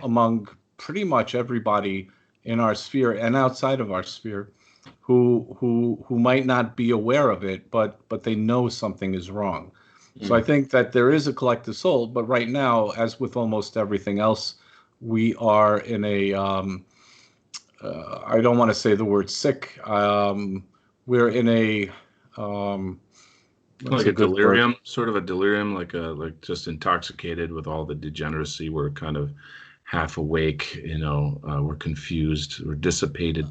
among pretty much everybody in our sphere and outside of our sphere who might not be aware of it, but they know something is wrong. So I think that there is a collective soul, but right now, as with almost everything else, we are in a I don't want to say the word sick. We're in a like a delirium, sort of a delirium, like just intoxicated with all the degeneracy. We're kind of half awake, we're confused, we're dissipated.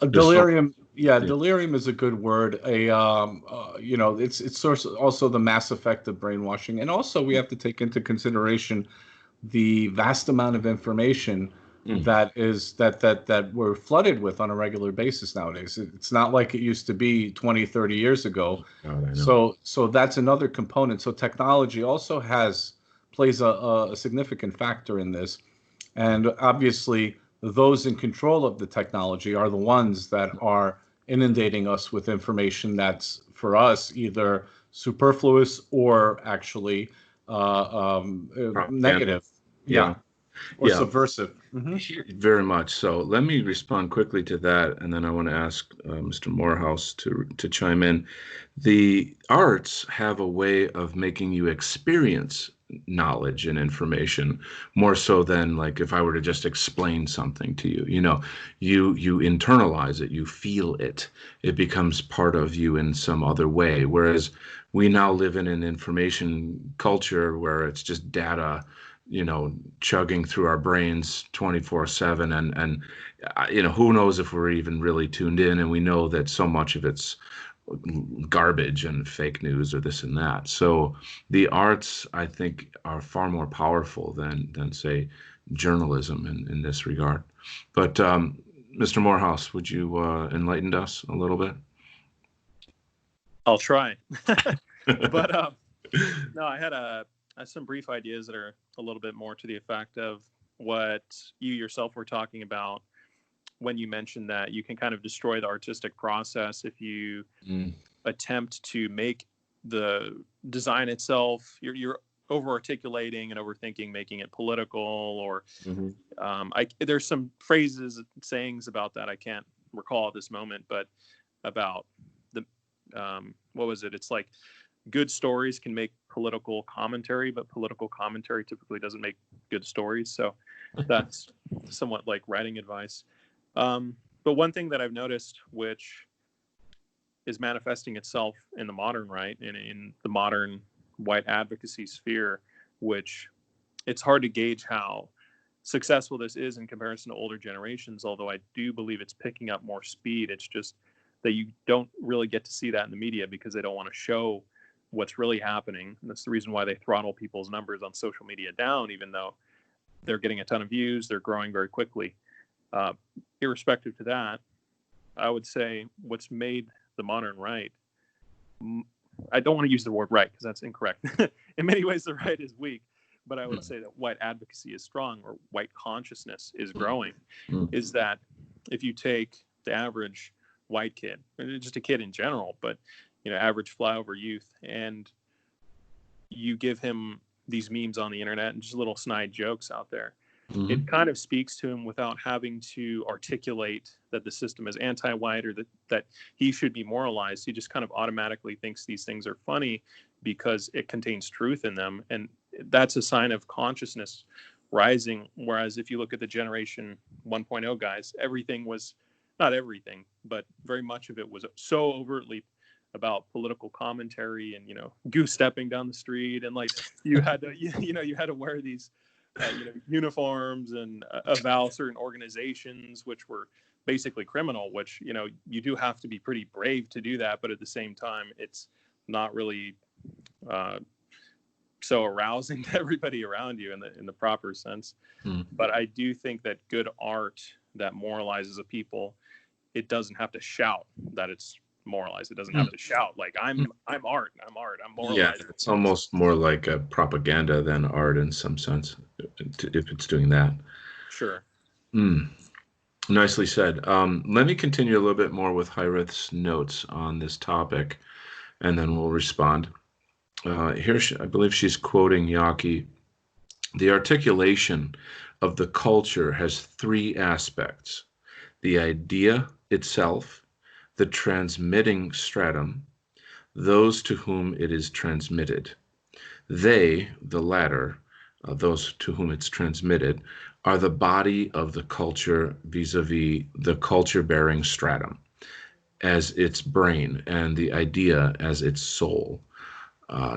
A delirium, delirium is a good word. It's also the mass effect of brainwashing, and also we have to take into consideration the vast amount of information that we're flooded with on a regular basis nowadays. It's not like it used to be 20, 30 years ago. So that's another component. So technology also plays a significant factor in this. And obviously, those in control of the technology are the ones that are inundating us with information that's, for us, either superfluous or actually negative. Or subversive. Very much so. Let me respond quickly to that, and then I want to ask Mr. Moorehouse to chime in. The arts have a way of making you experience knowledge and information more so than, like, if I were to just explain something to you. You internalize it, you feel it, it becomes part of you in some other way. Whereas we now live in an information culture where it's just data, chugging through our brains 24/7, and who knows if we're even really tuned in, and we know that so much of it's garbage and fake news or this and that. So the arts, I think, are far more powerful than say journalism in this regard. But Mr. Moorehouse, would you enlighten us a little bit? I'll try. But no, I had some brief ideas that are a little bit more to the effect of what you yourself were talking about when you mentioned that you can kind of destroy the artistic process if you attempt to make the design itself, you're over articulating and overthinking, making it political, or there's some phrases, sayings about that I can't recall at this moment, but about the what was it? It's like good stories can make political commentary, but political commentary typically doesn't make good stories. So that's somewhat like writing advice. But one thing that I've noticed, which is manifesting itself in the modern right, in the modern white advocacy sphere, which it's hard to gauge how successful this is in comparison to older generations, although I do believe it's picking up more speed. It's just that you don't really get to see that in the media because they don't want to show what's really happening. And that's the reason why they throttle people's numbers on social media down, even though they're getting a ton of views, they're growing very quickly. Irrespective to that, I would say what's made the modern right, I don't want to use the word right because that's incorrect. In many ways, the right is weak, but I would say that white advocacy is strong, or white consciousness is growing, is that if you take the average white kid, just a kid in general, but average flyover youth, and you give him these memes on the internet and just little snide jokes out there, it kind of speaks to him without having to articulate that the system is anti-white or that he should be moralized. He just kind of automatically thinks these things are funny because it contains truth in them. And that's a sign of consciousness rising. Whereas if you look at the generation 1.0 guys, everything was, not everything, but very much of it was so overtly about political commentary and, goose stepping down the street. And like, you had to, you had to wear these, uniforms and avow certain organizations, which were basically criminal, which, you do have to be pretty brave to do that. But at the same time, it's not really so arousing to everybody around you in the proper sense. But I do think that good art that moralizes a people, it doesn't have to shout that it's moralized. It doesn't have to shout like I'm art, I'm moralized. Yeah, it's almost more like a propaganda than art in some sense, if it's doing that. Sure. Nicely said. Let me continue a little bit more with Hiraeth's notes on this topic, and then we'll respond. Here, I believe she's quoting Yockey. The articulation of the culture has three aspects: the idea itself, the transmitting stratum, those to whom it is transmitted. They, the latter, those to whom it's transmitted, are the body of the culture vis-a-vis the culture-bearing stratum as its brain and the idea as its soul.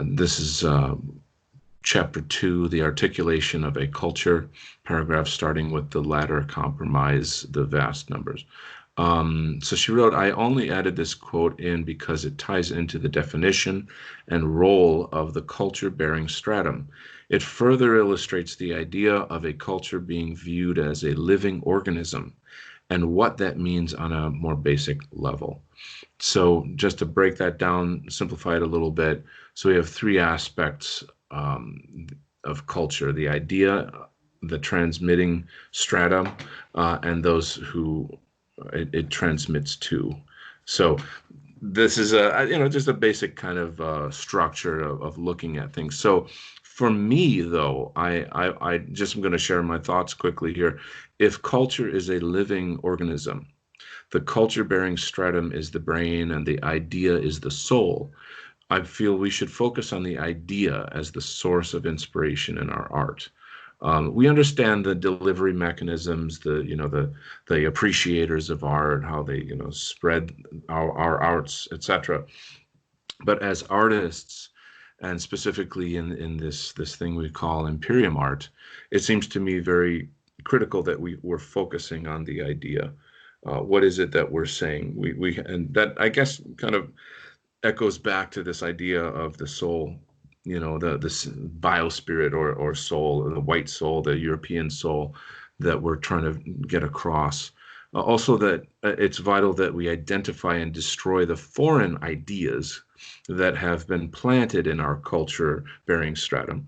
This is chapter 2, the articulation of a culture, paragraph starting with the latter compromise the vast numbers. So she wrote, I only added this quote in because it ties into the definition and role of the culture-bearing stratum. It further illustrates the idea of a culture being viewed as a living organism and what that means on a more basic level. So just to break that down, simplify it a little bit. So we have three aspects of culture: the idea, the transmitting stratum, and those who it transmits to. So this is just a basic kind of structure of looking at things. So for me, though, I just am going to share my thoughts quickly here. If culture is a living organism, the culture-bearing stratum is the brain and the idea is the soul, I feel we should focus on the idea as the source of inspiration in our art. We understand the delivery mechanisms, the appreciators of art, how they spread our arts, etc. But as artists, and specifically in this thing we call Imperium Art, it seems to me very critical that we're focusing on the idea. What is it that we're saying? And that, I guess, kind of echoes back to this idea of the soul, this BioSpirit or soul, the white soul, the European soul that we're trying to get across. Also that it's vital that we identify and destroy the foreign ideas that have been planted in our culture-bearing stratum,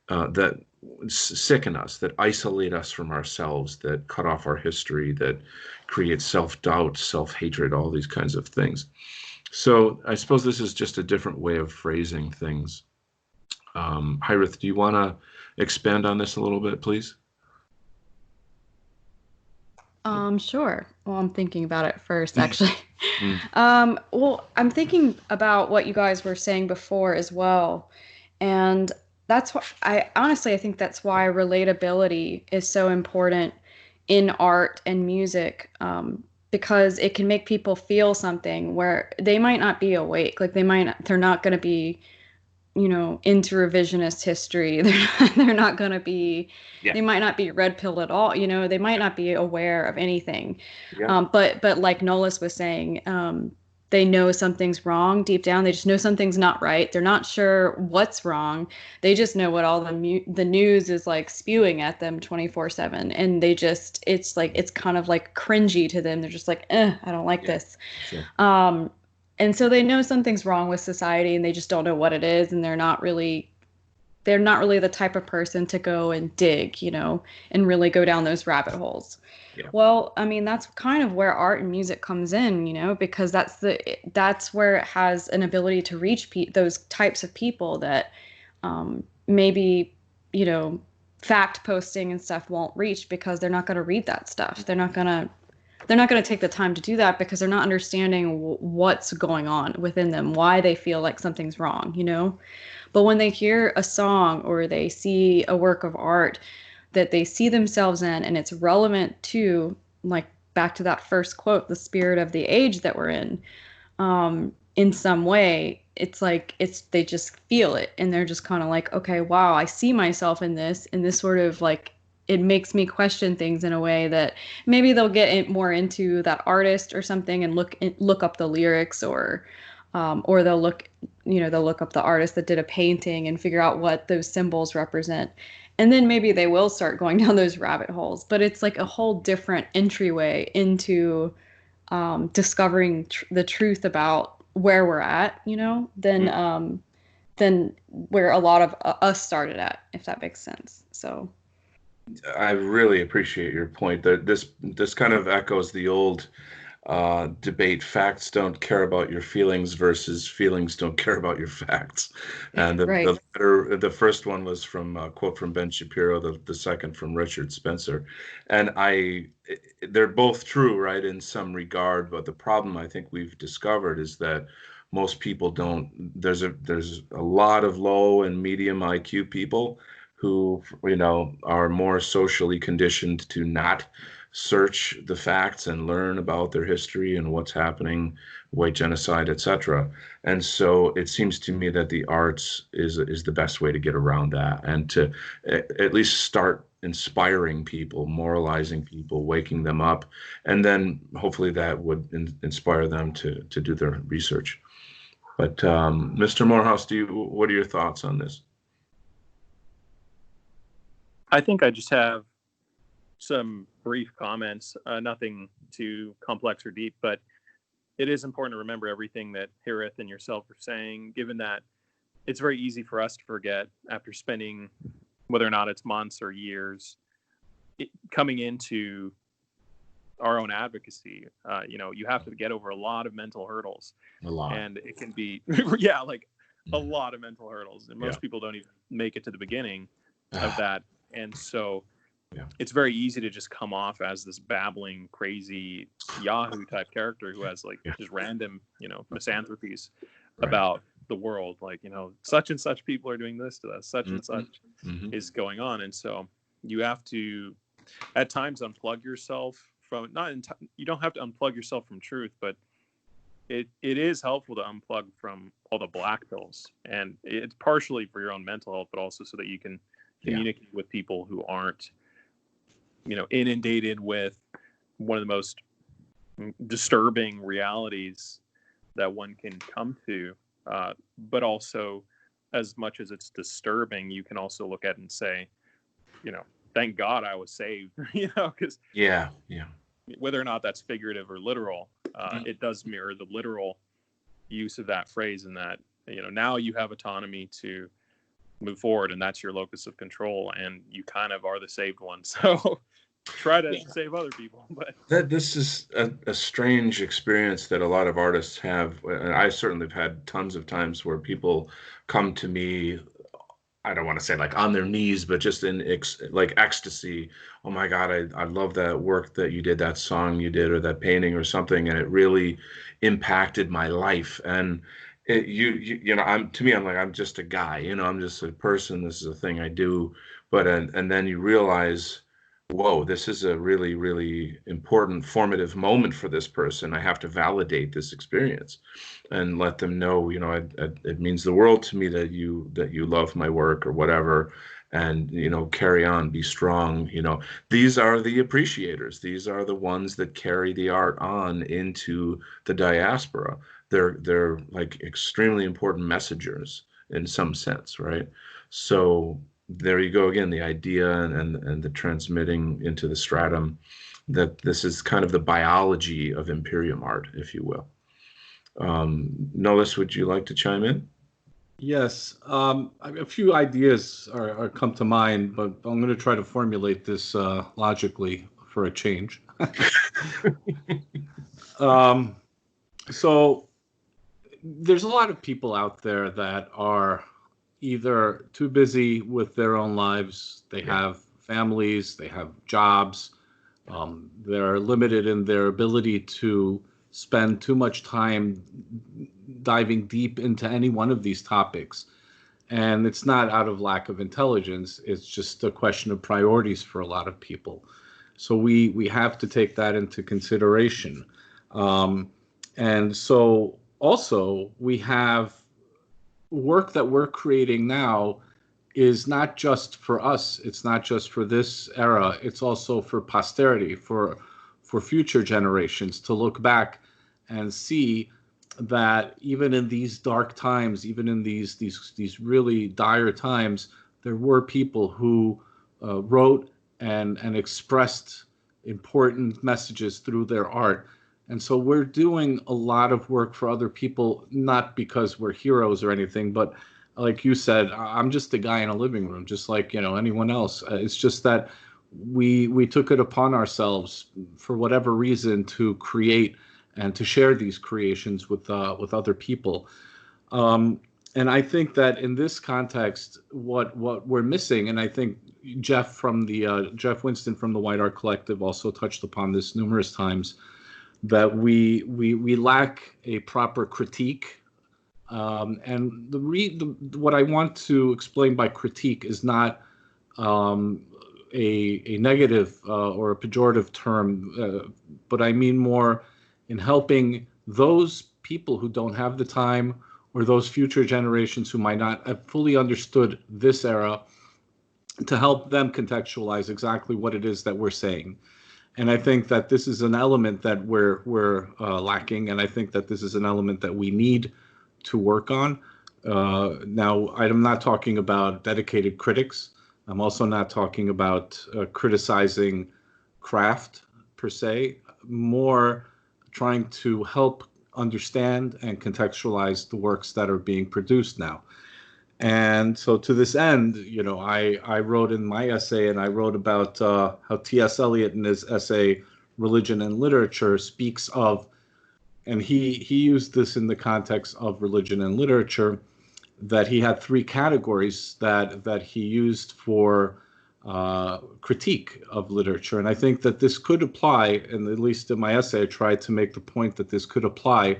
that sicken us, that isolate us from ourselves, that cut off our history, that create self-doubt, self-hatred, all these kinds of things. So I suppose this is just a different way of phrasing things. Hiraeth, do you want to expand on this a little bit, please? Sure. Well, I'm thinking about it first, actually. Mm. Well, I'm thinking about what you guys were saying before as well. And that's what I think that's why relatability is so important in art and music, because it can make people feel something where they might not be awake. Like they're not going to be, into revisionist history. They're not going to be, Yeah. they might not be red pilled at all. They might not be aware of anything. Yeah. But like Nullus was saying, they know something's wrong deep down. They just know something's not right. They're not sure what's wrong. They just know what all the news is like spewing at them 24/7. And it's kind of like cringy to them. They're just like, I don't like this. Sure. And so they know something's wrong with society and they just don't know what it is. And they're not really the type of person to go and dig, and really go down those rabbit holes. Yeah. Well, I mean, that's kind of where art and music comes in, because that's where it has an ability to reach those types of people that maybe, fact posting and stuff won't reach, because they're not going to read that stuff. They're not going to take the time to do that because they're not understanding what's going on within them, why they feel like something's wrong, But when they hear a song or they see a work of art that they see themselves in and it's relevant to, like back to that first quote, the spirit of the age that we're in some way, it's like they just feel it and they're just kind of like, okay, wow, I see myself in this sort of like, it makes me question things in a way that maybe they'll get more into that artist or something and look up the lyrics, or they'll look up the artist that did a painting and figure out what those symbols represent. And then maybe they will start going down those rabbit holes. But it's like a whole different entryway into discovering the truth about where we're at, than where a lot of us started at, if that makes sense. So I really appreciate your point. That this kind of echoes the old debate: facts don't care about your feelings versus feelings don't care about your facts. And right. the first one was from a quote from Ben Shapiro, the second from Richard Spencer. And they're both true, right, in some regard. But the problem I think we've discovered is that most people don't. There's a lot of low and medium IQ people who, are more socially conditioned to not search the facts and learn about their history and what's happening, white genocide, etc. And so it seems to me that the arts is the best way to get around that, and to at least start inspiring people, moralizing people, waking them up, and then hopefully that would inspire them to do their research. But Mr. Moorehouse, what are your thoughts on this? I think I just have some brief comments, nothing too complex or deep, but it is important to remember everything that Hiraeth and yourself are saying, given that it's very easy for us to forget after spending, whether or not it's months or years, coming into our own advocacy. You have to get over a lot of mental hurdles. A lot. And it can be, a lot of mental hurdles. And most people don't even make it to the beginning of that. And so it's very easy to just come off as this babbling, crazy Yahoo type character who has just random, misanthropies about the world. Like, such and such people are doing this to us, such and such is going on. And so you have to, at times, unplug yourself from, you don't have to unplug yourself from truth, but it is helpful to unplug from all the black pills. And it's partially for your own mental health, but also so that you can communicate with people who aren't, inundated with one of the most disturbing realities that one can come to. But also, as much as it's disturbing, you can also look at it and say, thank God I was saved, because whether or not that's figurative or literal, it does mirror the literal use of that phrase, in that, now you have autonomy to move forward, and that's your locus of control, and you kind of are the saved one. So try to save other people. But this is a strange experience that a lot of artists have, and I certainly have had tons of times where people come to me, I don't want to say like on their knees, but just in like ecstasy. Oh my God, I love that work that you did, that song you did, or that painting or something, and it really impacted my life. And you know, to me, I'm like, I'm just a guy, you know, I'm just a person. This is a thing I do. But and then you realize, whoa, this is a really, really important formative moment for this person. I have to validate this experience and let them know, you know, it means the world to me that you love my work or whatever. And, you know, carry on, be strong. You know, these are the appreciators. These are the ones that carry the art on into the diaspora. They're like extremely important messengers in some sense, right? So there you go again, the idea and the transmitting into the stratum, that this is kind of the biology of Imperium art, if you will. Nullus, would you like to chime in? Yes, a few ideas are come to mind, but I'm going to try to formulate this logically for a change. So there's a lot of people out there that are either too busy with their own lives, they have families, they have jobs, they're limited in their ability to spend too much time diving deep into any one of these topics. And it's not out of lack of intelligence, it's just a question of priorities for a lot of people. So we have to take that into consideration. And so also we have work that we're creating now is not just for us, it's not just for this era, it's also for posterity, for future generations to look back and see that even in these dark times, even in these really dire times, there were people who wrote and expressed important messages through their art. And so we're doing a lot of work for other people, not because we're heroes or anything, but like you said, I'm just a guy in a living room, just like, you know, anyone else. It's just that we took it upon ourselves for whatever reason to create and to share these creations with other people. And I think that in this context, what we're missing, and I think Jeff Winston from the White Art Collective also touched upon this numerous times, that we lack a proper critique. And what I want to explain by critique is not a negative or a pejorative term, but I mean more in helping those people who don't have the time, or those future generations who might not have fully understood this era, to help them contextualize exactly what it is that we're saying. And I think that this is an element that we're lacking, and I think that this is an element that we need to work on. Now, I'm not talking about dedicated critics. I'm also not talking about criticizing craft per se, more trying to help understand and contextualize the works that are being produced now. And so to this end, you know, I wrote in my essay, and I wrote about how T.S. Eliot in his essay, Religion and Literature, speaks of, and he used this in the context of religion and literature, that he had three categories that he used for critique of literature. And I think that this could apply, and at least in my essay, I tried to make the point that this could apply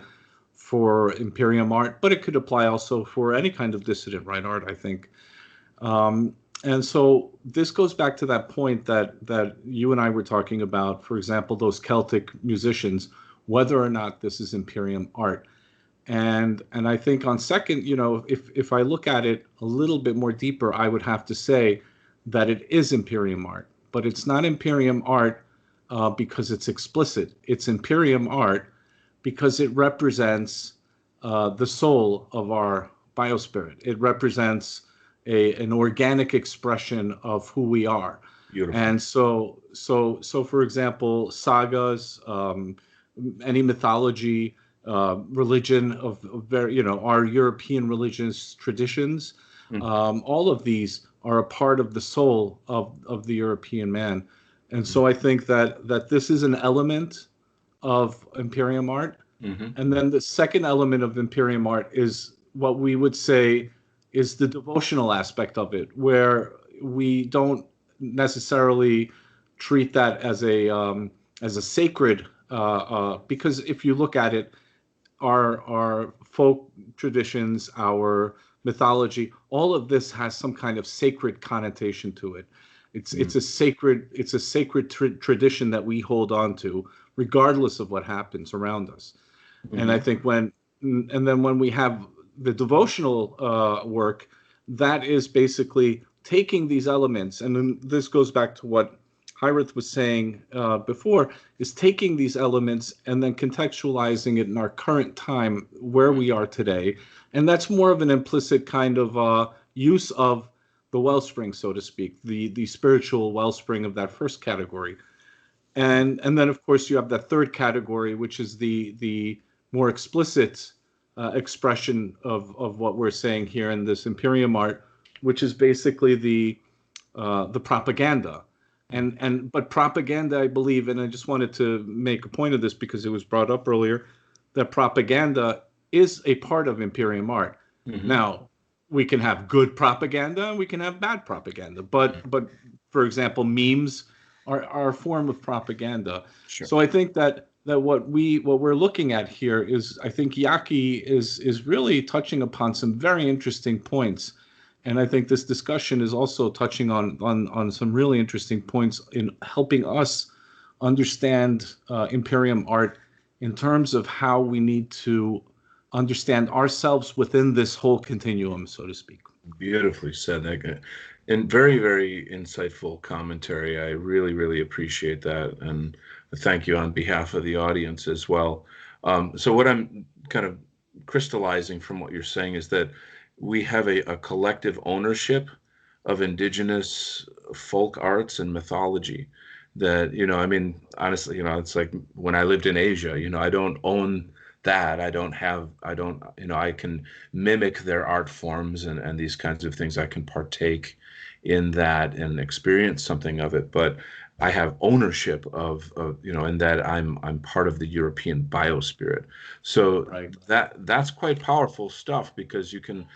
for Imperium art, but it could apply also for any kind of dissident right art, I think. And so this goes back to that point that you and I were talking about, for example, those Celtic musicians, whether or not this is Imperium art. And I think on second, you know, if I look at it a little bit more deeper, I would have to say that it is Imperium art, but it's not Imperium art because it's explicit. It's Imperium art because it represents the soul of our BioSpirit. It represents an organic expression of who we are. Beautiful. And so for example, sagas, any mythology, religion of very, you know, our European religious traditions, All of these are a part of the soul of the European man. And so I think that this is an element of Imperium Art. And then the second element of Imperium Art is what we would say is the devotional aspect of it, where we don't necessarily treat that as a sacred, because if you look at it, our folk traditions, our mythology, all of this has some kind of sacred connotation to it. It's a sacred tradition that we hold on to, regardless of what happens around us. And I think when we have the devotional work, that is basically taking these elements, and then this goes back to what Hiraeth was saying before, is taking these elements and then contextualizing it in our current time, where we are today. And that's more of an implicit kind of use of the wellspring, so to speak, the spiritual wellspring of that first category. And then, of course, you have that third category, which is the more explicit expression of what we're saying here in this Imperium Art, which is basically the propaganda. But propaganda, I believe, and I just wanted to make a point of this because it was brought up earlier, that propaganda is a part of Imperium Art. Now, we can have good propaganda and we can have bad propaganda, but for example, memes are a form of propaganda. Sure. So I think that what we're looking at here is, I think Yockey is really touching upon some very interesting points. And I think this discussion is also touching on some really interesting points in helping us understand Imperium Art in terms of how we need to understand ourselves within this whole continuum, so to speak. Beautifully said, and very, very insightful commentary. I really, really appreciate that, and thank you on behalf of the audience as well. So what I'm kind of crystallizing from what you're saying is that we have a collective ownership of indigenous folk arts and mythology that, I mean, honestly, it's like when I lived in Asia, I don't own that. I can mimic their art forms and these kinds of things. I can partake in that and experience something of it, but I have ownership of in that I'm part of the European BioSpirit. So right. That's quite powerful stuff, because you can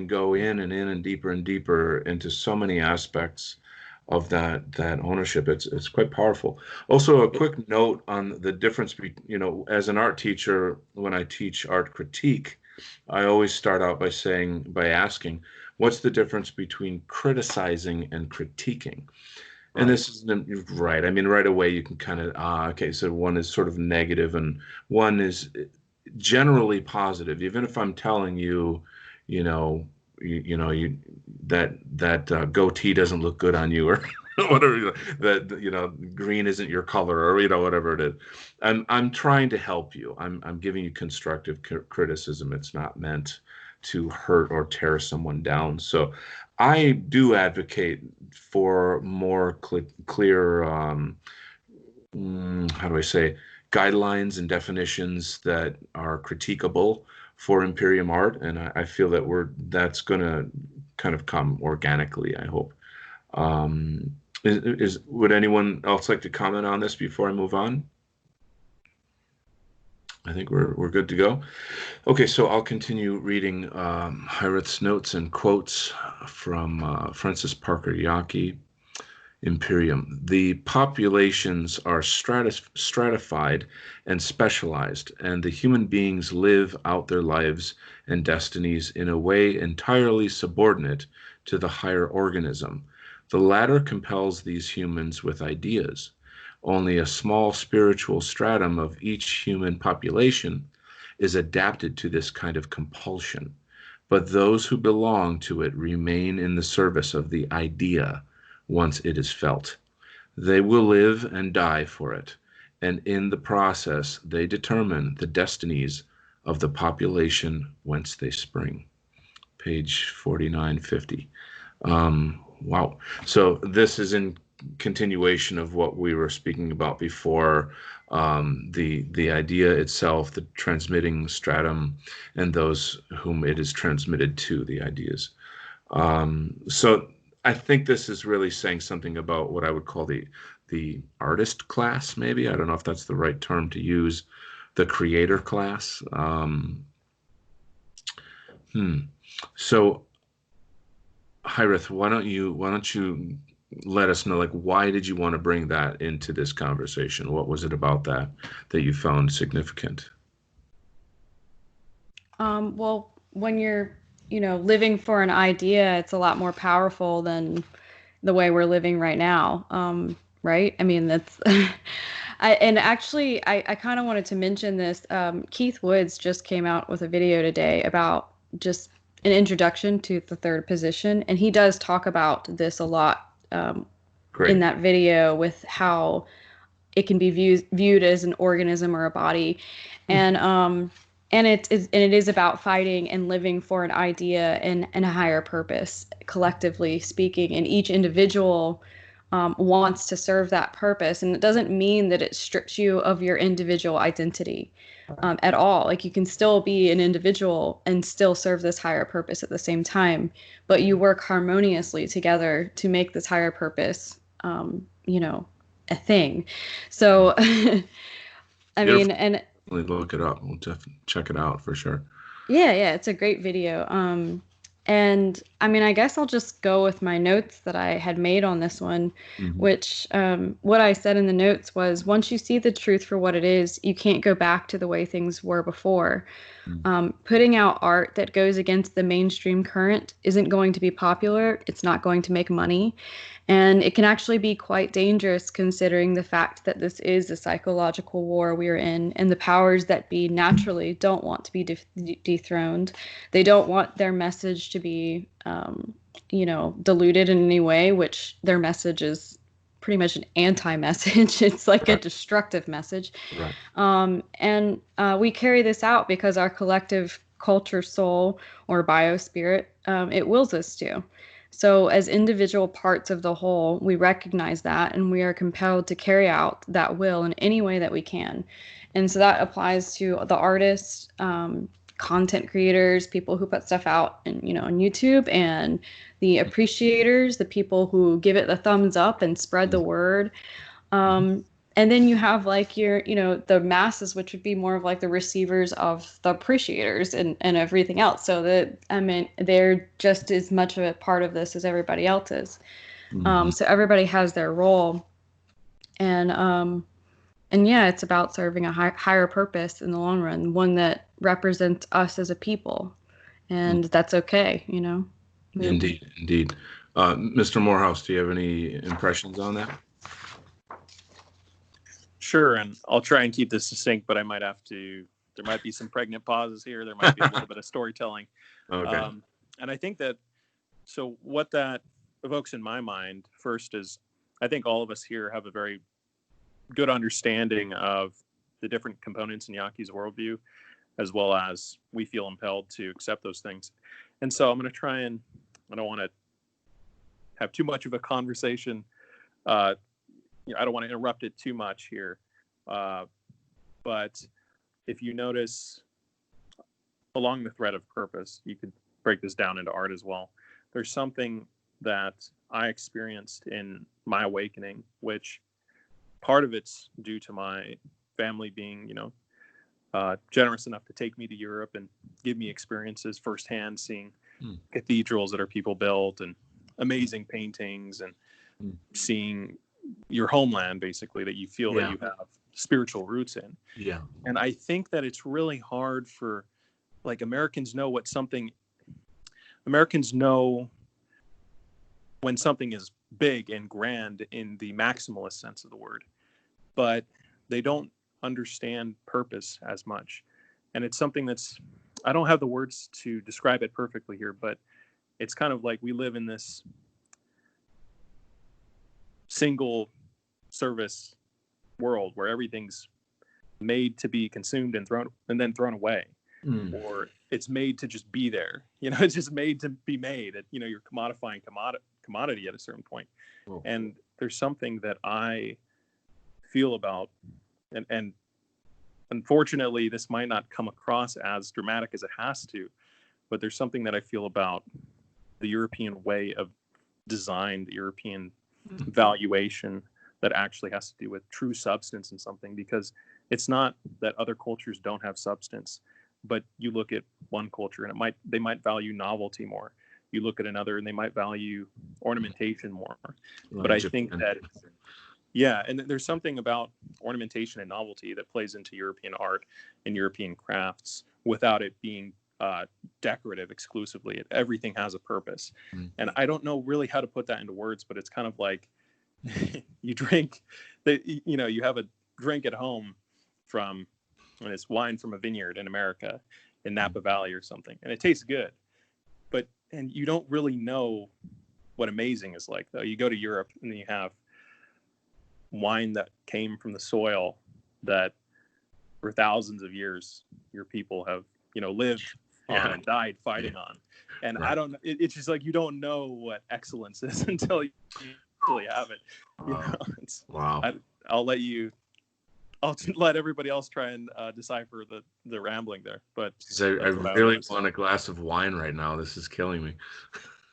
go in and deeper into so many aspects of that ownership. It's quite powerful. Also, a quick note on the difference between, as an art teacher, when I teach art critique, I always start out by asking, what's the difference between criticizing and critiquing? And this is right. I mean, right away you can kind of, okay, so one is sort of negative and one is generally positive. Even if I'm telling you, that goatee doesn't look good on you, or whatever, that green isn't your color, or whatever it is. I'm trying to help you. I'm giving you constructive criticism. It's not meant to hurt or tear someone down. So I do advocate for more clear, how do I say, guidelines and definitions that are critiquable for Imperium Art, and I feel that that's going to kind of come organically, I hope. Would anyone else like to comment on this before I move on? I think we're good to go. Okay, so I'll continue reading Hiraeth's notes and quotes from Francis Parker Yockey, Imperium. The populations are stratified and specialized, and the human beings live out their lives and destinies in a way entirely subordinate to the higher organism. The latter compels these humans with ideas. Only a small spiritual stratum of each human population is adapted to this kind of compulsion, but those who belong to it remain in the service of the idea once it is felt. They will live and die for it, and in the process they determine the destinies of the population whence they spring. Page 4950. Wow. So this is in continuation of what we were speaking about before, the idea itself, the transmitting stratum, and those whom it is transmitted to, the ideas. So I think this is really saying something about what I would call the artist class, maybe. I don't know if that's the right term to use, the creator class. So, Hiraeth, why don't you let us know, like, why did you want to bring that into this conversation? What was it about that you found significant? Well, when you're, living for an idea, it's a lot more powerful than the way we're living right now. Right? I mean, that's, and actually, I kind of wanted to mention this. Keith Woods just came out with a video today about just an introduction to the third position. And he does talk about this a lot in that video, with how it can be viewed as an organism or a body. And it is about fighting and living for an idea and a higher purpose, collectively speaking. And each individual wants to serve that purpose. And it doesn't mean that it strips you of your individual identity at all. Like, you can still be an individual and still serve this higher purpose at the same time, but you work harmoniously together to make this higher purpose, a thing. So, I mean, and look it up. We'll check it out for sure. yeah, it's a great video. And I mean, I guess I'll just go with my notes that I had made on this one, which what I said in the notes was, once you see the truth for what it is, you can't go back to the way things were before. Putting out art that goes against the mainstream current isn't going to be popular. It's not going to make money. And it can actually be quite dangerous, considering the fact that this is a psychological war we are in, and the powers that be naturally don't want to be dethroned. They don't want their message to be, diluted in any way, which their message is pretty much an anti-message. It's like a destructive message. And we carry this out because our collective culture soul, or BioSpirit, it wills us to. So as individual parts of the whole, we recognize that, and we are compelled to carry out that will in any way that we can. And so that applies to the artists, content creators, people who put stuff out on YouTube, and the appreciators, the people who give it the thumbs up and spread the word. And then you have like your, the masses, which would be more of like the receivers of the appreciators and everything else. So that, I mean, they're just as much of a part of this as everybody else is. So everybody has their role. And yeah, it's about serving a higher purpose in the long run, one that represents us as a people. And that's okay, Indeed. Mr. Moorehouse, do you have any impressions on that? Sure, and I'll try and keep this succinct, but there might be some pregnant pauses here. There might be a little bit of storytelling. Okay. And I think that, so what that evokes in my mind first is, I think all of us here have a very good understanding of the different components in Yockey's worldview, as well as we feel impelled to accept those things. And so I'm going to try and, I don't want to have too much of a conversation. I don't want to interrupt it too much here. But if you notice, along the thread of purpose, you could break this down into art as well. There's something that I experienced in my awakening, which part of it's due to my family being, generous enough to take me to Europe and give me experiences firsthand, seeing cathedrals that are people built and amazing paintings, and seeing your homeland, basically, that you feel that you have spiritual roots in. Yeah. And I think that it's really hard for, like, Americans know when something is big and grand in the maximalist sense of the word, but they don't understand purpose as much. And it's something that's, I don't have the words to describe it perfectly here, but it's kind of like we live in this single service world where everything's made to be consumed and then thrown away, or it's made to just be there. It's just made to be made. You're commodifying commodity at a certain point. Whoa. And there's something that I feel about, and unfortunately, this might not come across as dramatic as it has to, but there's something that I feel about European way of design, the European valuation that actually has to do with true substance in something, because it's not that other cultures don't have substance, but you look at one culture and they might value novelty more. You look at another and they might value ornamentation more. But I think that, yeah, and there's something about ornamentation and novelty that plays into European art and European crafts without it being decorative exclusively. Everything has a purpose. And I don't know really how to put that into words, but it's kind of like you have a drink at home and it's wine from a vineyard in America in Napa Valley or something, and it tastes good, and you don't really know what amazing is like, though. You go to Europe and then you have wine that came from the soil that for thousands of years your people have lived on and died fighting on, and right. I don't, it's just like you don't know what excellence is until you actually have it. Wow. I'll let everybody else try and decipher the rambling there. But I really want a glass of wine right now. This is killing me.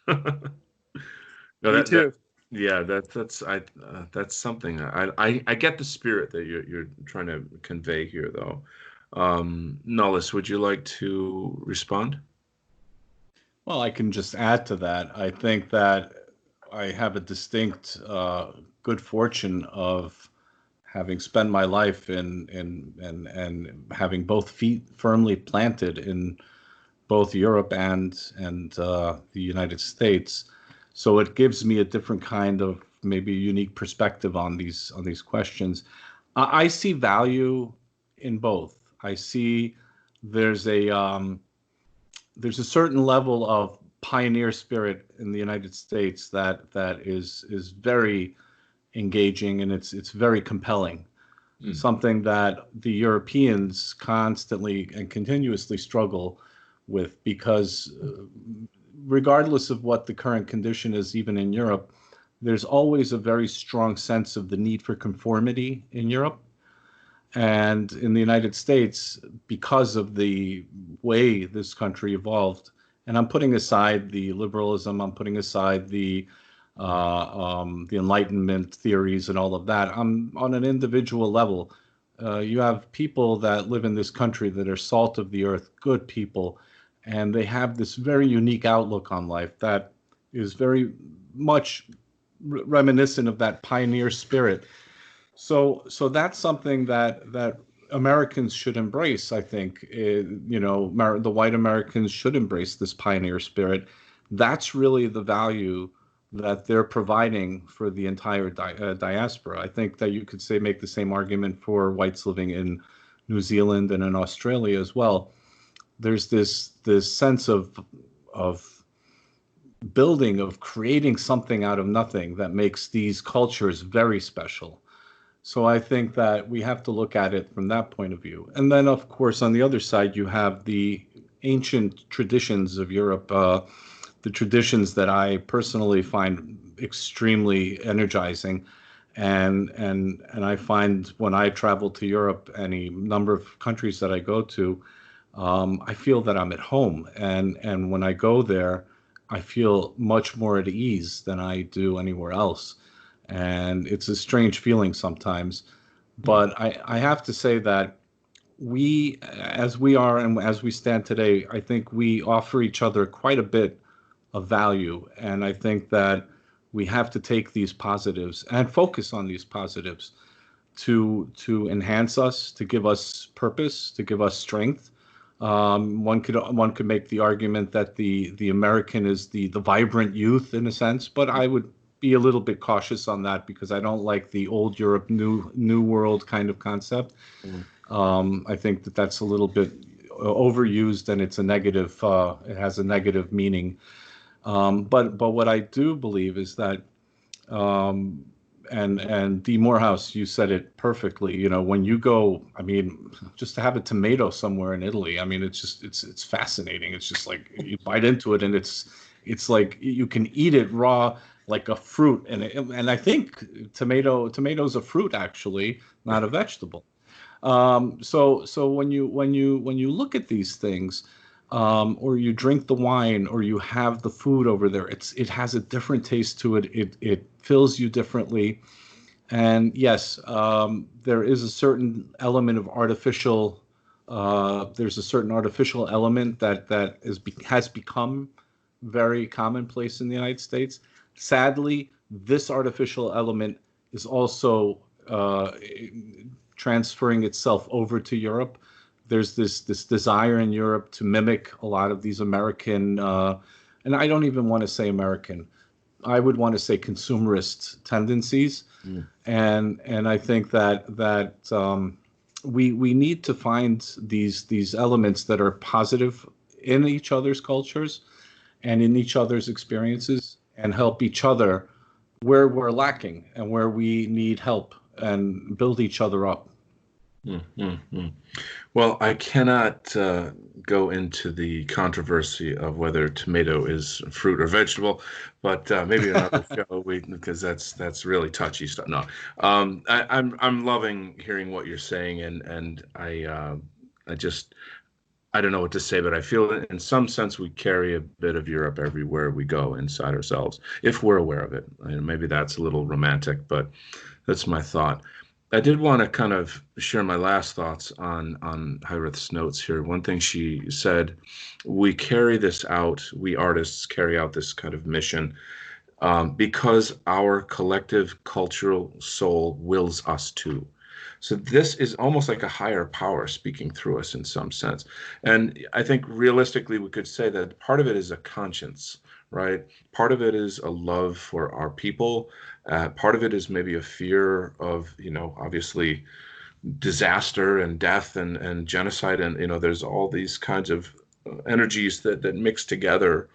Me too. That's something. I get the spirit that you're trying to convey here, though. Nullus, would you like to respond? Well, I can just add to that. I think that I have a distinct good fortune of having spent my life and having both feet firmly planted in both Europe and the United States. So it gives me a different kind of maybe unique perspective on these questions. I see value in both. I see there's a certain level of pioneer spirit in the United States that is very engaging, and it's very compelling. Something that the Europeans constantly and continuously struggle with, because regardless of what the current condition is, even in Europe, there's always a very strong sense of the need for conformity in Europe. And in the United States, because of the way this country evolved, and I'm putting aside the liberalism, I'm putting aside the Enlightenment theories and all of that, I'm on an individual level. You have people that live in this country that are salt of the earth, good people, and they have this very unique outlook on life that is very much reminiscent of that pioneer spirit. So that's something that Americans should embrace. I think the white Americans should embrace this pioneer spirit. That's really the value that they're providing for the entire diaspora. I think that you could make the same argument for whites living in New Zealand and in Australia as well. There's this sense of building, of creating something out of nothing that makes these cultures very special. So I think that we have to look at it from that point of view. And then, of course, on the other side, you have the ancient traditions of Europe, the traditions that I personally find extremely energizing. And I find when I travel to Europe, any number of countries that I go to, I feel that I'm at home. And when I go there, I feel much more at ease than I do anywhere else. And it's a strange feeling sometimes. But I have to say that we, as we are and as we stand today, I think we offer each other quite a bit of value. And I think that we have to take these positives and focus on these positives to enhance us, to give us purpose, to give us strength. One could make the argument that the American is the vibrant youth in a sense, but I would be a little bit cautious on that because I don't like the old Europe, new world kind of concept. I think that that's a little bit overused and it's a negative. It has a negative meaning. But what I do believe is that, and D. Moorehouse, you said it perfectly. When you go, I mean, just to have a tomato somewhere in Italy, I mean, it's fascinating. It's just like you bite into it, and it's like you can eat it raw like a fruit. And I think tomato's a fruit actually, not a vegetable. So when you look at these things, or you drink the wine, or you have the food over there, it has a different taste to it. It fills you differently. And yes, there is a certain element of artificial. There's a certain artificial element that has become very commonplace in the United States. Sadly, this artificial element is also transferring itself over to Europe. There's this desire in Europe to mimic a lot of these American, and I don't even want to say American, I would want to say consumerist tendencies. Mm. And I think that we need to find these elements that are positive in each other's cultures and in each other's experiences, and help each other where we're lacking and where we need help, and build each other up. Mm-hmm. Well, I cannot go into the controversy of whether tomato is fruit or vegetable, but maybe another show, because that's really touchy stuff. No, I'm loving hearing what you're saying, and I don't know what to say, but I feel in some sense we carry a bit of Europe everywhere we go inside ourselves, if we're aware of it. And maybe that's a little romantic, but that's my thought. I did want to kind of share my last thoughts on Hiraeth's notes here. One thing she said, we carry this out, we artists carry out this kind of mission because our collective cultural soul wills us to. So this is almost like a higher power speaking through us in some sense. And I think realistically we could say that part of it is a conscience, right? Part of it is a love for our people. Part of it is maybe a fear of, obviously disaster and death and genocide. And, there's all these kinds of energies that mix together.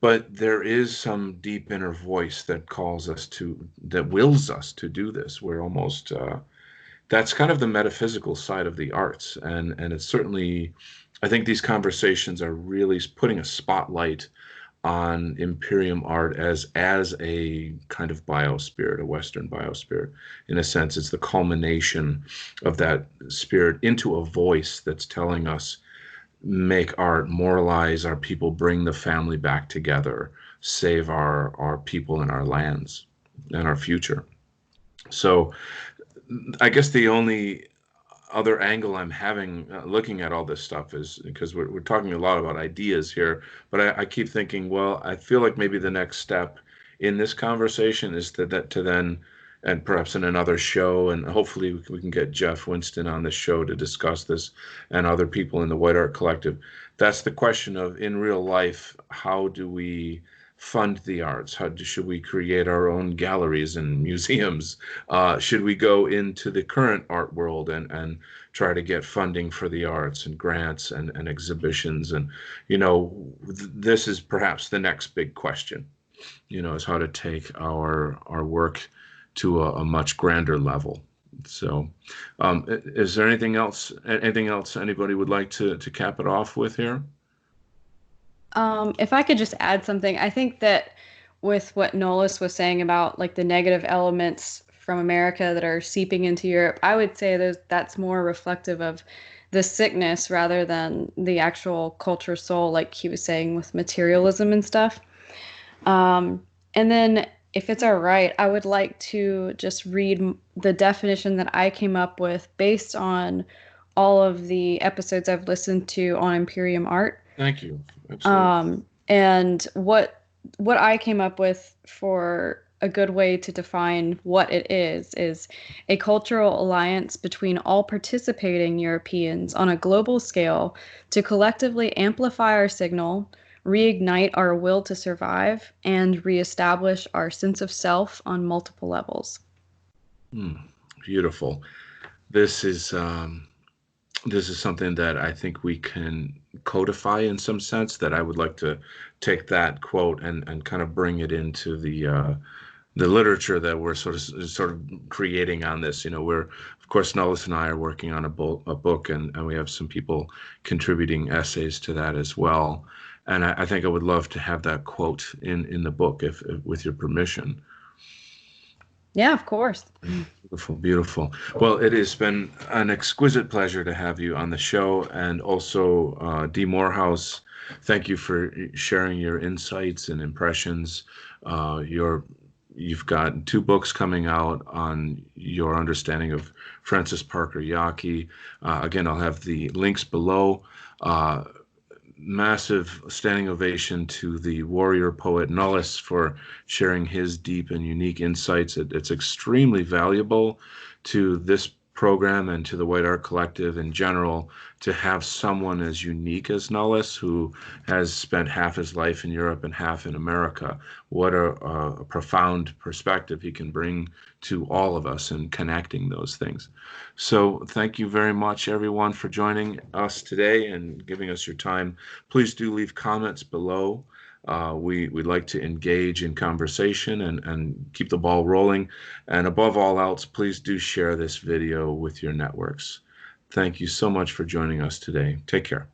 But there is some deep inner voice that that wills us to do this. We're almost, that's kind of the metaphysical side of the arts. And it's certainly, I think these conversations are really putting a spotlight on Imperium Art as a kind of biospirit, a Western biospirit. In a sense, it's the culmination of that spirit into a voice that's telling us, make art, moralize our people, bring the family back together, save our people and our lands and our future. So I guess the only other angle I'm having looking at all this stuff is because we're talking a lot about ideas here, but I keep thinking, well, I feel like maybe the next step in this conversation is to then, and perhaps in another show, and hopefully we can get Jeff Winston on the show to discuss this, and other people in the White Art Collective. That's the question of, in real life, how do we fund the arts? Should we create our own galleries and museums? Should we go into the current art world and try to get funding for the arts and grants and exhibitions? And, this is perhaps the next big question, is how to take our work to a much grander level. So is there anything else anybody would like to cap it off with here? If I could just add something, I think that with what Nullus was saying about like the negative elements from America that are seeping into Europe, I would say that's more reflective of the sickness rather than the actual culture soul, like he was saying with materialism and stuff. And then if it's all right, I would like to just read the definition that I came up with based on all of the episodes I've listened to on Imperium Art. Thank you. Absolutely. And what I came up with for a good way to define what it is a cultural alliance between all participating Europeans on a global scale to collectively amplify our signal, reignite our will to survive, and reestablish our sense of self on multiple levels. Beautiful. This is something that I think we can codify in some sense, that I would like to take that quote and kind of bring it into the literature that we're sort of creating on this. We're, of course, Nullus and I are working on a book, and we have some people contributing essays to that as well. And I think I would love to have that quote in the book, if with your permission. Yeah, of course. Beautiful, beautiful. Well, it has been an exquisite pleasure to have you on the show, and also D. Moorehouse. Thank you for sharing your insights and impressions. You've got 2 books coming out on your understanding of Francis Parker Yockey. Again, I'll have the links below. Massive standing ovation to the Warrior Poet Nullus for sharing his deep and unique insights. It's extremely valuable to this program and to the White Art Collective in general to have someone as unique as Nullus, who has spent half his life in Europe and half in America. What a profound perspective he can bring to all of us in connecting those things. So thank you very much, everyone, for joining us today and giving us your time. Please do leave comments below. We'd like to engage in conversation and keep the ball rolling. And above all else, please do share this video with your networks. Thank you so much for joining us today. Take care.